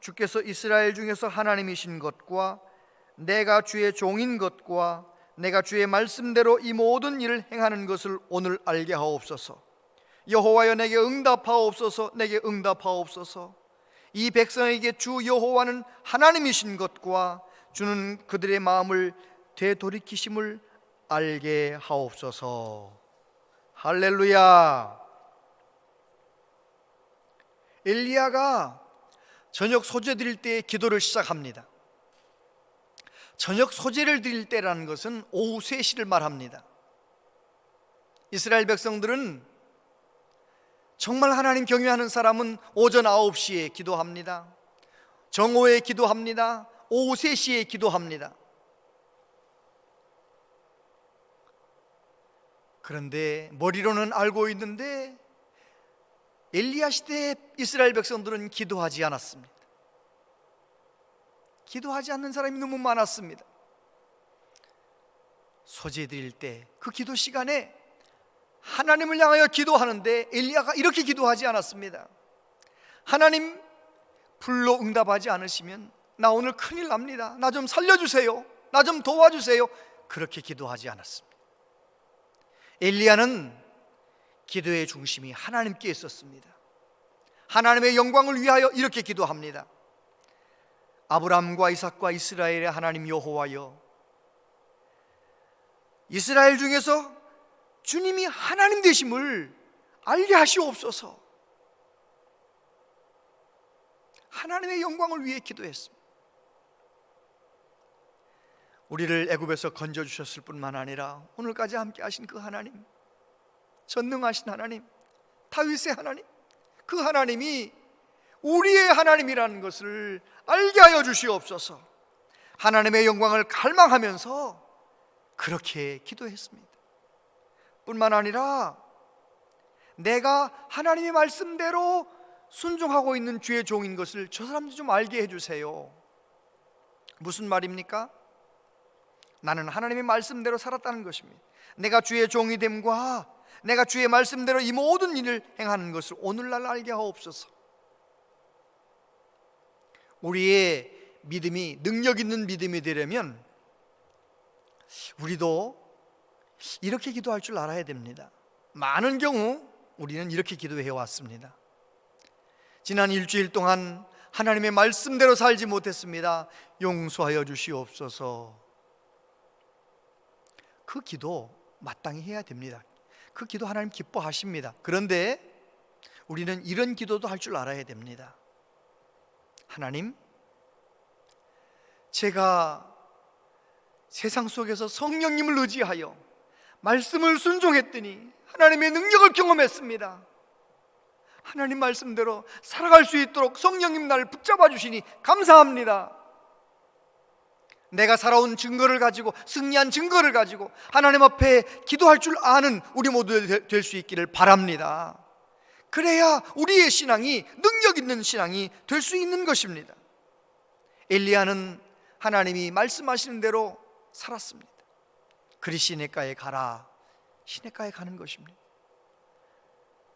주께서 이스라엘 중에서 하나님이신 것과 내가 주의 종인 것과 내가 주의 말씀대로 이 모든 일을 행하는 것을 오늘 알게 하옵소서. 여호와여, 내게 응답하옵소서. 내게 응답하옵소서. 이 백성에게 주 여호와는 하나님이신 것과 주는 그들의 마음을 되돌이키심을 알게 하옵소서. 할렐루야. 엘리야가 저녁 소재 드릴 때 기도를 시작합니다. 저녁 소재를 드릴 때라는 것은 오후 3시를 말합니다. 이스라엘 백성들은 정말 하나님 경외하는 사람은 오전 9시에 기도합니다. 정오에 기도합니다. 오후 3시에 기도합니다. 그런데 머리로는 알고 있는데 엘리야 시대의 이스라엘 백성들은 기도하지 않았습니다. 기도하지 않는 사람이 너무 많았습니다. 소재 드릴 때 그 기도 시간에 하나님을 향하여 기도하는데 엘리야가 이렇게 기도하지 않았습니다. 하나님, 불로 응답하지 않으시면 나 오늘 큰일 납니다. 나 좀 살려주세요. 나 좀 도와주세요. 그렇게 기도하지 않았습니다. 엘리야는 기도의 중심이 하나님께 있었습니다. 하나님의 영광을 위하여 이렇게 기도합니다. 아브라함과 이삭과 이스라엘의 하나님 여호와여, 이스라엘 중에서 주님이 하나님 되심을 알게 하시옵소서. 하나님의 영광을 위해 기도했습니다. 우리를 애굽에서 건져주셨을 뿐만 아니라 오늘까지 함께 하신 그 하나님, 전능하신 하나님, 다윗의 하나님, 그 하나님이 우리의 하나님이라는 것을 알게 하여 주시옵소서. 하나님의 영광을 갈망하면서 그렇게 기도했습니다. 뿐만 아니라 내가 하나님의 말씀대로 순종하고 있는 주의 종인 것을 저 사람들 좀 알게 해주세요. 무슨 말입니까? 나는 하나님의 말씀대로 살았다는 것입니다. 내가 주의 종이 됨과 내가 주의 말씀대로 이 모든 일을 행하는 것을 오늘날 알게 하옵소서. 우리의 믿음이 능력 있는 믿음이 되려면 우리도 이렇게 기도할 줄 알아야 됩니다. 많은 경우 우리는 이렇게 기도해 왔습니다. 지난 일주일 동안 하나님의 말씀대로 살지 못했습니다. 용서하여 주시옵소서. 그 기도 마땅히 해야 됩니다. 그 기도 하나님 기뻐하십니다. 그런데 우리는 이런 기도도 할 줄 알아야 됩니다. 하나님, 제가 세상 속에서 성령님을 의지하여 말씀을 순종했더니 하나님의 능력을 경험했습니다. 하나님 말씀대로 살아갈 수 있도록 성령님 나를 붙잡아 주시니 감사합니다. 내가 살아온 증거를 가지고, 승리한 증거를 가지고 하나님 앞에 기도할 줄 아는 우리 모두 될 수 있기를 바랍니다. 그래야 우리의 신앙이 능력 있는 신앙이 될 수 있는 것입니다. 엘리야는 하나님이 말씀하시는 대로 살았습니다. 그리 시냇가에 가라. 시냇가에 가는 것입니다.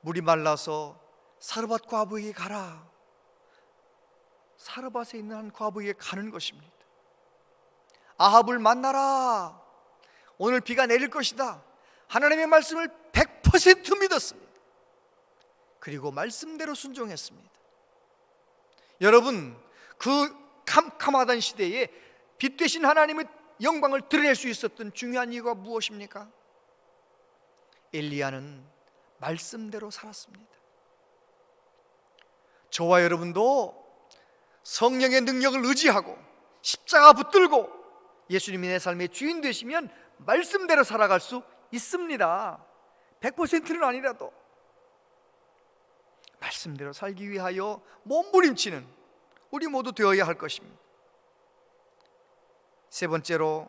물이 말라서 사르밧 과부에게 가라. 사르밧에 있는 한 과부에게 가는 것입니다. 아합을 만나라. 오늘 비가 내릴 것이다. 하나님의 말씀을 100% 믿었습니다. 그리고 말씀대로 순종했습니다. 여러분, 그 캄캄하던 시대에 빛 되신 하나님의 영광을 드러낼 수 있었던 중요한 이유가 무엇입니까? 엘리야는 말씀대로 살았습니다. 저와 여러분도 성령의 능력을 의지하고 십자가 붙들고 예수님이 내 삶의 주인 되시면 말씀대로 살아갈 수 있습니다. 100%는 아니라도 말씀대로 살기 위하여 몸부림치는 우리 모두 되어야 할 것입니다. 세 번째로,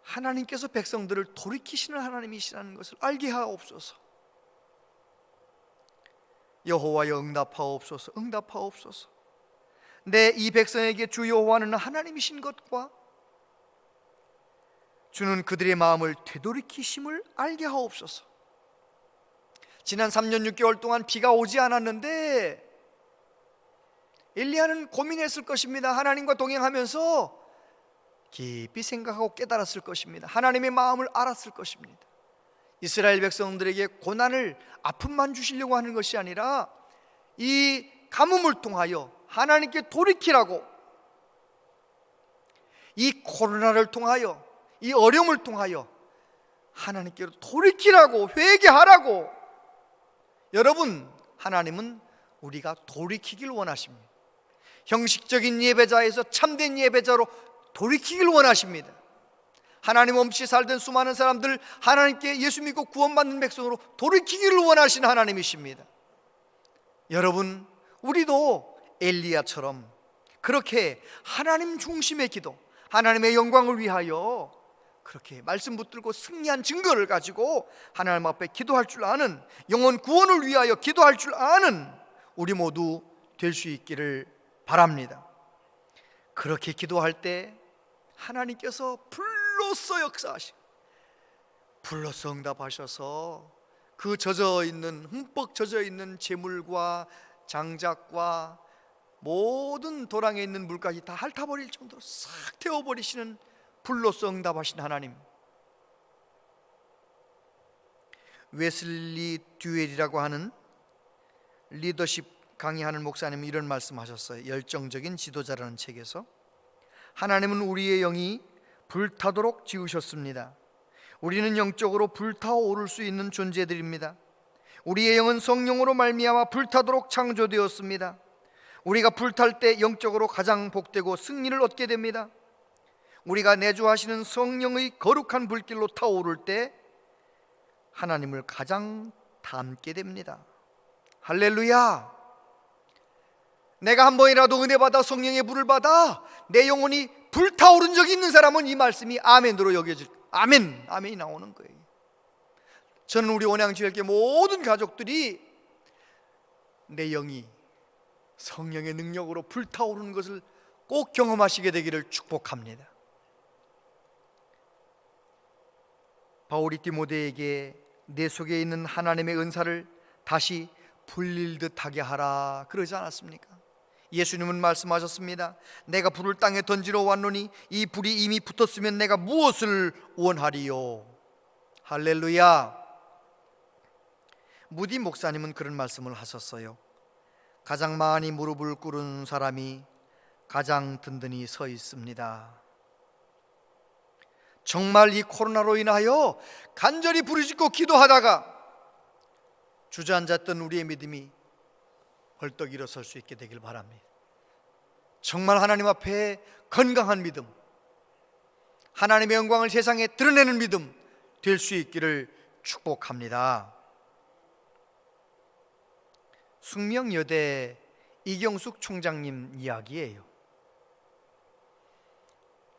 하나님께서 백성들을 돌이키시는 하나님이시라는 것을 알게 하옵소서. 여호와여 응답하옵소서. 응답하옵소서. 내 이 백성에게 주 여호와는 하나님이신 것과 주는 그들의 마음을 되돌이키심을 알게 하옵소서. 지난 3년 6개월 동안 비가 오지 않았는데 엘리야는 고민했을 것입니다. 하나님과 동행하면서 깊이 생각하고 깨달았을 것입니다. 하나님의 마음을 알았을 것입니다. 이스라엘 백성들에게 고난을, 아픔만 주시려고 하는 것이 아니라 이 가뭄을 통하여 하나님께 돌이키라고, 이 코로나를 통하여, 이 어려움을 통하여 하나님께로 돌이키라고, 회개하라고. 여러분, 하나님은 우리가 돌이키길 원하십니다. 형식적인 예배자에서 참된 예배자로 돌이키길 원하십니다. 하나님 없이 살던 수많은 사람들 하나님께 예수 믿고 구원받는 백성으로 돌이키기를 원하시는 하나님이십니다. 여러분, 우리도 엘리야처럼 그렇게 하나님 중심의 기도, 하나님의 영광을 위하여 그렇게 말씀 붙들고 승리한 증거를 가지고 하나님 앞에 기도할 줄 아는, 영혼 구원을 위하여 기도할 줄 아는 우리 모두 될 수 있기를 바랍니다. 그렇게 기도할 때 하나님께서 불로써 역사하시고 불로써 응답하셔서 그 젖어있는, 흠뻑 젖어있는 재물과 장작과 모든 도랑에 있는 물까지 다 핥아버릴 정도로 싹 태워버리시는 불로써 응답하신 하나님. 웨슬리 듀웰이라고 하는 리더십 강의하는 목사님이 이런 말씀하셨어요. 열정적인 지도자라는 책에서, 하나님은 우리의 영이 불타도록 지으셨습니다. 우리는 영적으로 불타오를 수 있는 존재들입니다. 우리의 영은 성령으로 말미암아 불타도록 창조되었습니다. 우리가 불탈 때 영적으로 가장 복되고 승리를 얻게 됩니다. 우리가 내주하시는 성령의 거룩한 불길로 타오를 때 하나님을 가장 닮게 됩니다. 할렐루야! 내가 한 번이라도 은혜 받아 성령의 불을 받아 내 영혼이 불타오른 적이 있는 사람은 이 말씀이 아멘으로 여겨질, 아멘, 아멘이 나오는 거예요. 저는 우리 원양지혈교 모든 가족들이 내 영이 성령의 능력으로 불타오르는 것을 꼭 경험하시게 되기를 축복합니다. 바울이 디모데에게 내 속에 있는 하나님의 은사를 다시 불릴 듯하게 하라 그러지 않았습니까? 예수님은 말씀하셨습니다. 내가 불을 땅에 던지러 왔노니 이 불이 이미 붙었으면 내가 무엇을 원하리요? 할렐루야. 무디 목사님은 그런 말씀을 하셨어요. 가장 많이 무릎을 꿇은 사람이 가장 든든히 서 있습니다. 정말 이 코로나로 인하여 간절히 부르짖고 기도하다가 주저앉았던 우리의 믿음이 벌떡 일어설 수 있게 되길 바랍니다. 정말 하나님 앞에 건강한 믿음, 하나님의 영광을 세상에 드러내는 믿음 될 수 있기를 축복합니다. 숙명여대 이경숙 총장님 이야기예요.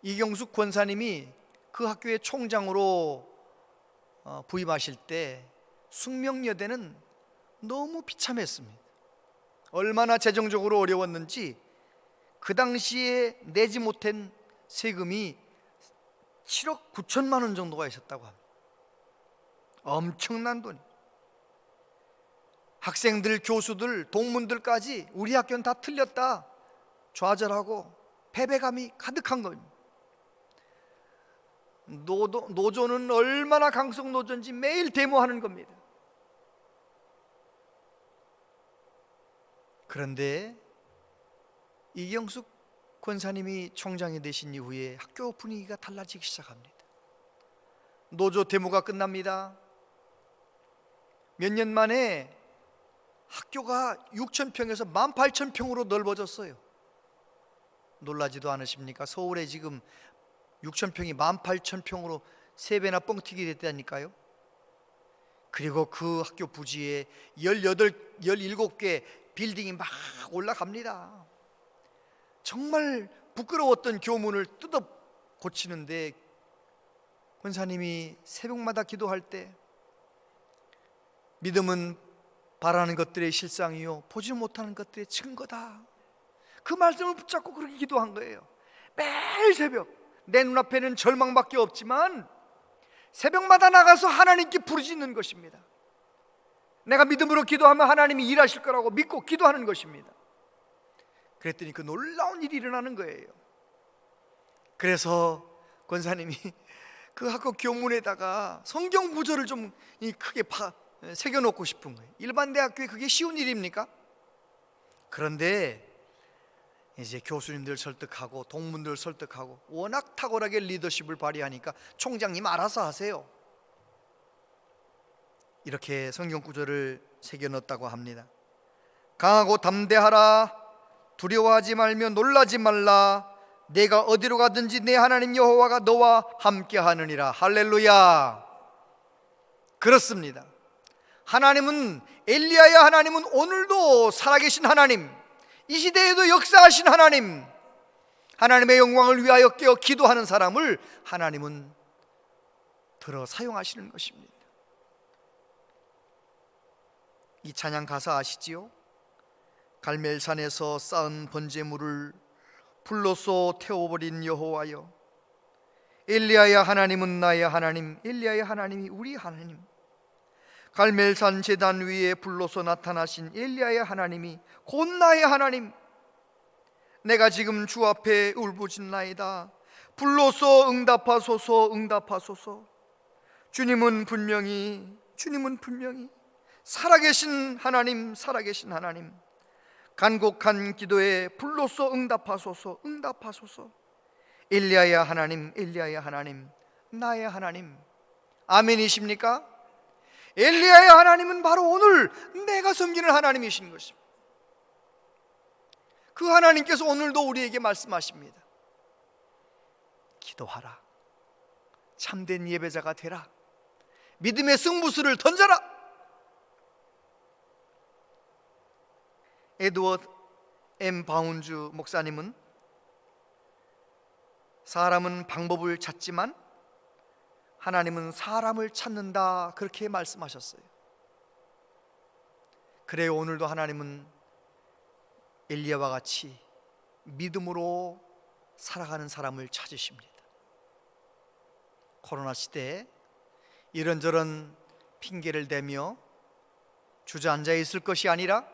이경숙 권사님이 그 학교의 총장으로 부임하실 때 숙명여대는 너무 비참했습니다. 얼마나 재정적으로 어려웠는지 그 당시에 내지 못한 세금이 7억 9천만 원 정도가 있었다고 합니다. 엄청난 돈. 학생들, 교수들, 동문들까지 우리 학교는 다 틀렸다 좌절하고 패배감이 가득한 겁니다. 노조는 얼마나 강성 노조인지 매일 데모하는 겁니다. 그런데 이경숙 권사님이 총장이 되신 이후에 학교 분위기가 달라지기 시작합니다. 노조 데모가 끝납니다. 몇 년 만에 학교가 6,000평에서 18,000평으로 넓어졌어요. 놀라지도 않으십니까? 서울에 지금 6,000평이 18,000평으로 3배나 뻥튀기 됐다니까요. 그리고 그 학교 부지에 17개 빌딩이 막 올라갑니다. 정말 부끄러웠던 교문을 뜯어 고치는데 권사님이 새벽마다 기도할 때 믿음은 바라는 것들의 실상이요 보지 못하는 것들의 증거다, 그 말씀을 붙잡고 그렇게 기도한 거예요. 매일 새벽 내 눈앞에는 절망밖에 없지만 새벽마다 나가서 하나님께 부르짖는 것입니다. 내가 믿음으로 기도하면 하나님이 일하실 거라고 믿고 기도하는 것입니다. 그랬더니 그 놀라운 일이 일어나는 거예요. 그래서 권사님이 그 학교 교문에다가 성경 구절을 좀 크게 새겨놓고 싶은 거예요. 일반 대학교에 그게 쉬운 일입니까? 그런데 이제 교수님들 설득하고 동문들 설득하고 워낙 탁월하게 리더십을 발휘하니까 총장님 알아서 하세요, 이렇게 성경 구절을 새겨넣었다고 합니다. 강하고 담대하라, 두려워하지 말며 놀라지 말라, 내가 어디로 가든지 내 하나님 여호와가 너와 함께 하느니라. 할렐루야. 그렇습니다. 하나님은, 엘리야의 하나님은 오늘도 살아계신 하나님, 이 시대에도 역사하신 하나님, 하나님의 영광을 위하여 깨어 기도하는 사람을 하나님은 들어 사용하시는 것입니다. 이 찬양 가사 아시지요? 갈멜산에서 쌓은 번제물을 불로써 태워버린 여호와여, 엘리야의 하나님은 나의 하나님, 엘리야의 하나님이 우리 하나님. 갈멜산 제단 위에 불로써 나타나신 엘리야의 하나님이 곧 나의 하나님. 내가 지금 주 앞에 울부짖나이다. 불로써 응답하소서, 응답하소서. 주님은 분명히 살아계신 하나님, 살아계신 하나님. 간곡한 기도에 불로써 응답하소서, 응답하소서. 엘리야의 하나님, 엘리야의 하나님, 나의 하나님. 아멘이십니까? 엘리야의 하나님은 바로 오늘 내가 섬기는 하나님이신 것입니다. 그 하나님께서 오늘도 우리에게 말씀하십니다. 기도하라, 참된 예배자가 되라, 믿음의 승부수를 던져라. 에드워드 M. 바운주 목사님은 사람은 방법을 찾지만 하나님은 사람을 찾는다, 그렇게 말씀하셨어요. 그래요, 오늘도 하나님은 엘리야와 같이 믿음으로 살아가는 사람을 찾으십니다. 코로나 시대에 이런저런 핑계를 대며 주저앉아 있을 것이 아니라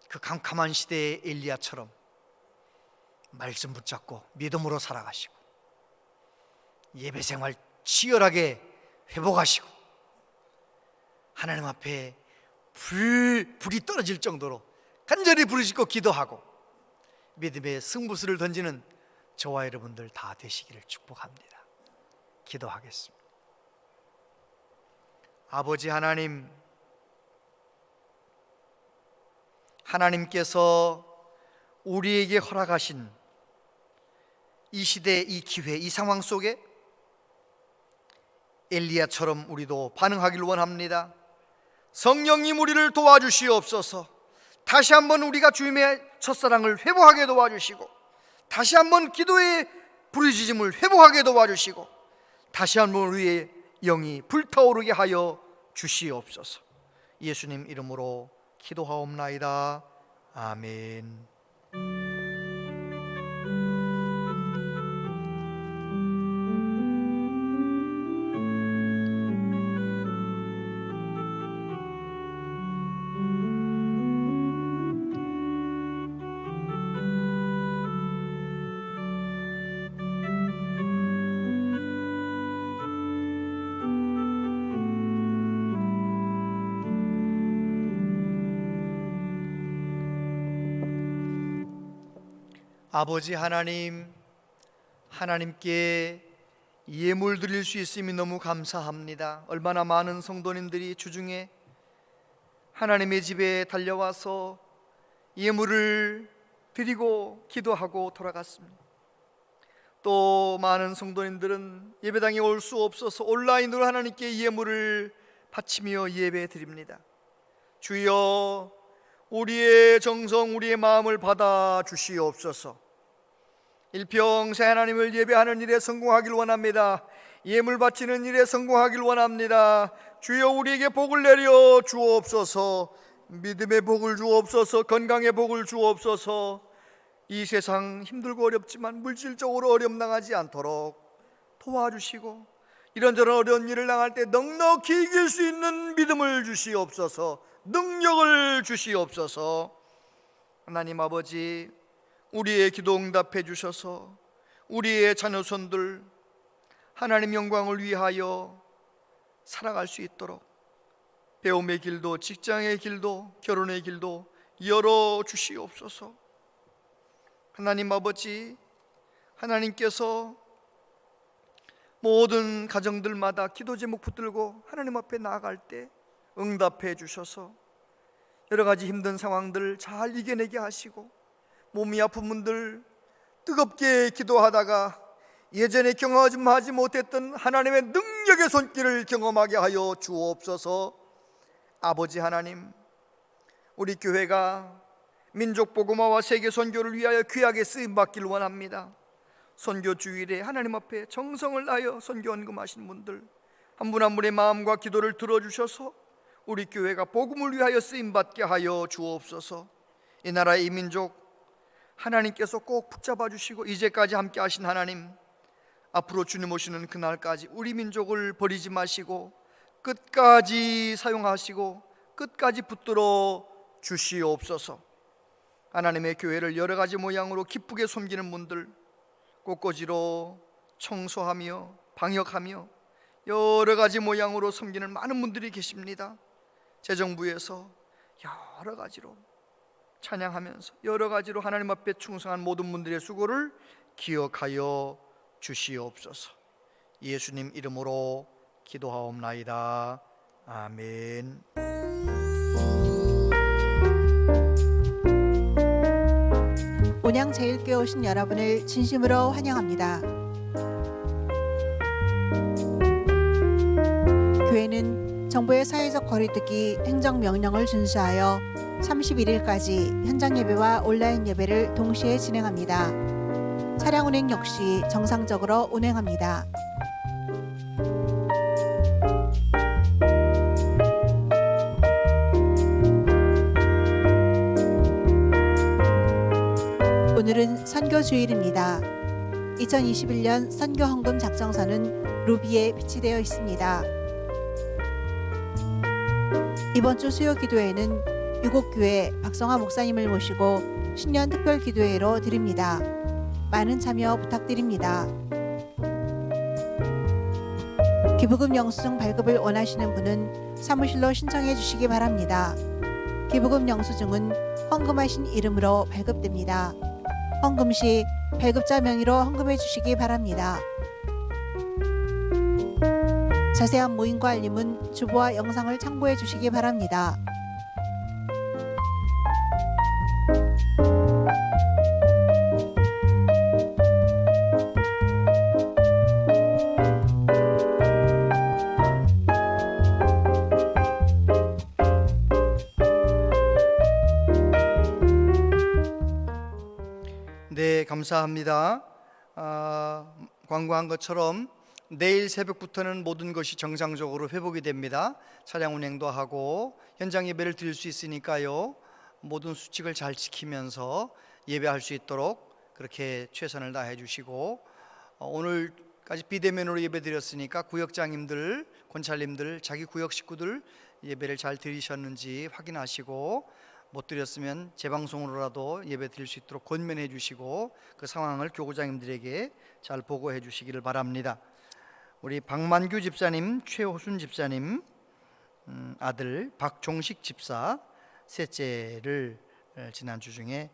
그 캄캄한 시대의 엘리야처럼 말씀 붙잡고 믿음으로 살아가시고 예배생활 치열하게 회복하시고 하나님 앞에 불이 떨어질 정도로 간절히 부르짖고 기도하고 믿음의 승부수를 던지는 저와 여러분들 다 되시기를 축복합니다. 기도하겠습니다. 아버지 하나님, 하나님께서 우리에게 허락하신 이 시대, 이 기회, 이 상황 속에 엘리야처럼 우리도 반응하길 원합니다. 성령님 우리를 도와주시옵소서. 다시 한번 우리가 주님의 첫사랑을 회복하게 도와주시고, 다시 한번 기도의 부르짖음을 회복하게 도와주시고, 다시 한번 우리의 영이 불타오르게 하여 주시옵소서. 예수님 이름으로 기도하옵나이다. 아멘. 아버지 하나님, 하나님께 예물 드릴 수 있음이 너무 감사합니다. 얼마나 많은 성도님들이 주중에 하나님의 집에 달려와서 예물을 드리고 기도하고 돌아갔습니다. 또 많은 성도님들은 예배당에 올 수 없어서 온라인으로 하나님께 예물을 바치며 예배 드립니다. 주여, 우리의 정성, 우리의 마음을 받아 주시옵소서. 일평생 하나님을 예배하는 일에 성공하길 원합니다. 예물 바치는 일에 성공하길 원합니다. 주여, 우리에게 복을 내려 주옵소서. 믿음의 복을 주옵소서. 건강의 복을 주옵소서. 이 세상 힘들고 어렵지만 물질적으로 어려움 당하지 않도록 도와주시고, 이런저런 어려운 일을 당할 때 넉넉히 이길 수 있는 믿음을 주시옵소서. 능력을 주시옵소서. 하나님 아버지, 우리의 기도 응답해 주셔서 우리의 자녀손들 하나님 영광을 위하여 살아갈 수 있도록 배움의 길도, 직장의 길도, 결혼의 길도 열어 주시옵소서. 하나님 아버지, 하나님께서 모든 가정들마다 기도 제목 붙들고 하나님 앞에 나아갈 때 응답해 주셔서 여러 가지 힘든 상황들 잘 이겨내게 하시고, 몸이 아픈 분들 뜨겁게 기도하다가 예전에 경험하지 못했던 하나님의 능력의 손길을 경험하게 하여 주옵소서. 아버지 하나님, 우리 교회가 민족 복음화와 세계 선교를 위하여 귀하게 쓰임 받기를 원합니다. 선교 주일에 하나님 앞에 정성을 다하여 선교 헌금하신 분들 한 분 한 분의 마음과 기도를 들어주셔서 우리 교회가 복음을 위하여 쓰임 받게 하여 주옵소서. 이 나라의 이 민족 하나님께서 꼭 붙잡아 주시고, 이제까지 함께 하신 하나님, 앞으로 주님 오시는 그날까지 우리 민족을 버리지 마시고 끝까지 사용하시고 끝까지 붙들어 주시옵소서. 하나님의 교회를 여러 가지 모양으로 기쁘게 섬기는 분들, 꽃꽂이로 청소하며 방역하며 여러 가지 모양으로 섬기는 많은 분들이 계십니다. 재정부에서 여러 가지로 찬양하면서 여러 가지로 하나님 앞에 충성한 모든 분들의 수고를 기억하여 주시옵소서. 예수님 이름으로 기도하옵나이다. 아멘. 온양제일교회 오신 여러분을 진심으로 환영합니다. 교회는 정부의 사회적 거리두기 행정명령을 준수하여 31일까지 현장 예배와 온라인 예배를 동시에 진행합니다. 차량 운행 역시 정상적으로 운행합니다. 오늘은 선교주일입니다. 2021년 선교헌금 작정서는 루비에 비치되어 있습니다. 이번 주 수요 기도회는 유곡교회 박성화 목사님을 모시고 신년 특별 기도회로 드립니다. 많은 참여 부탁드립니다. 기부금 영수증 발급을 원하시는 분은 사무실로 신청해 주시기 바랍니다. 기부금 영수증은 헌금하신 이름으로 발급됩니다. 헌금 시 발급자 명의로 헌금해 주시기 바랍니다. 자세한 모임과 알림은 주보와 영상을 참고해 주시기 바랍니다. 감사합니다. 광고한 것처럼 내일 새벽부터는 모든 것이 정상적으로 회복이 됩니다. 차량 운행도 하고 현장 예배를 드릴 수 있으니까요, 모든 수칙을 잘 지키면서 예배할 수 있도록 그렇게 최선을 다해 주시고, 오늘까지 비대면으로 예배 드렸으니까 구역장님들, 권찰님들, 자기 구역 식구들 예배를 잘 드리셨는지 확인하시고, 못 드렸으면 재방송으로라도 예배 드릴 수 있도록 권면해 주시고, 그 상황을 교구장님들에게 잘 보고해 주시기를 바랍니다. 우리 박만규 집사님, 최호순 집사님 아들 박종식 집사 셋째를 지난주 중에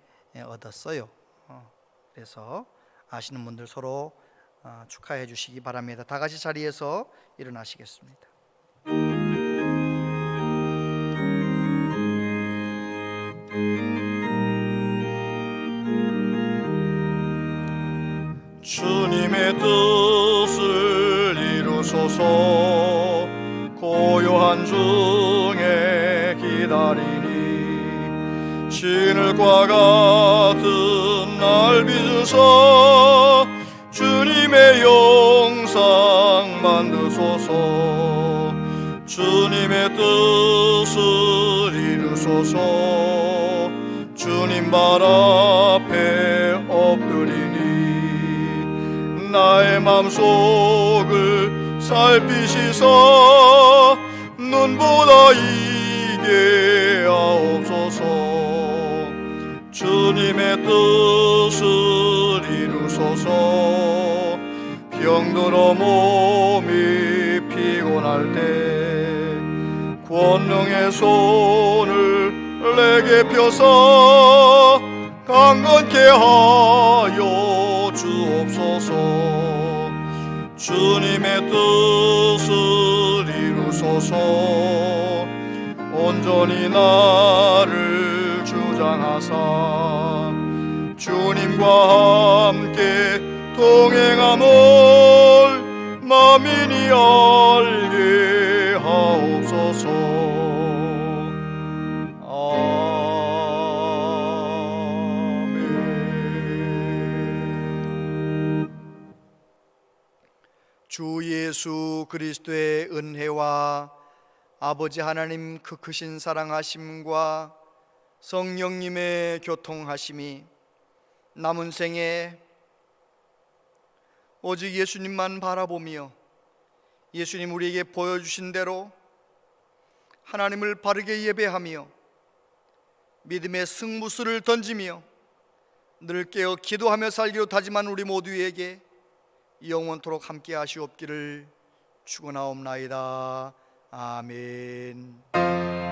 얻었어요. 그래서 아시는 분들 서로 축하해 주시기 바랍니다. 다 같이 자리에서 일어나시겠습니다. 주님의 뜻을 이루소서. 고요한 중에 기다리니 진흙과 같은 날 빚으사 주님의 영상 만드소서. 주님의 뜻을 이루소서. 주님 발 앞에 엎드리니 나의 맘속을 살피시사 눈보다 이게 하옵소서. 주님의 뜻을 이루소서. 병들어 몸이 피곤할 때 권능의 손을 내게 펴사 강건케 하여 주옵소서. 주님의 뜻을 이루소서. 온전히 나를 주장하사 주님과 함께 동행함을 만민이 알게 하옵소서. 주 예수 그리스도의 은혜와 아버지 하나님 그 크신 사랑하심과 성령님의 교통하심이 남은 생에 오직 예수님만 바라보며 예수님 우리에게 보여주신 대로 하나님을 바르게 예배하며 믿음의 승무수를 던지며 늘 깨어 기도하며 살기로 다짐한 우리 모두에게 영원토록 함께 하시옵기를 축원하옵나이다. 아멘.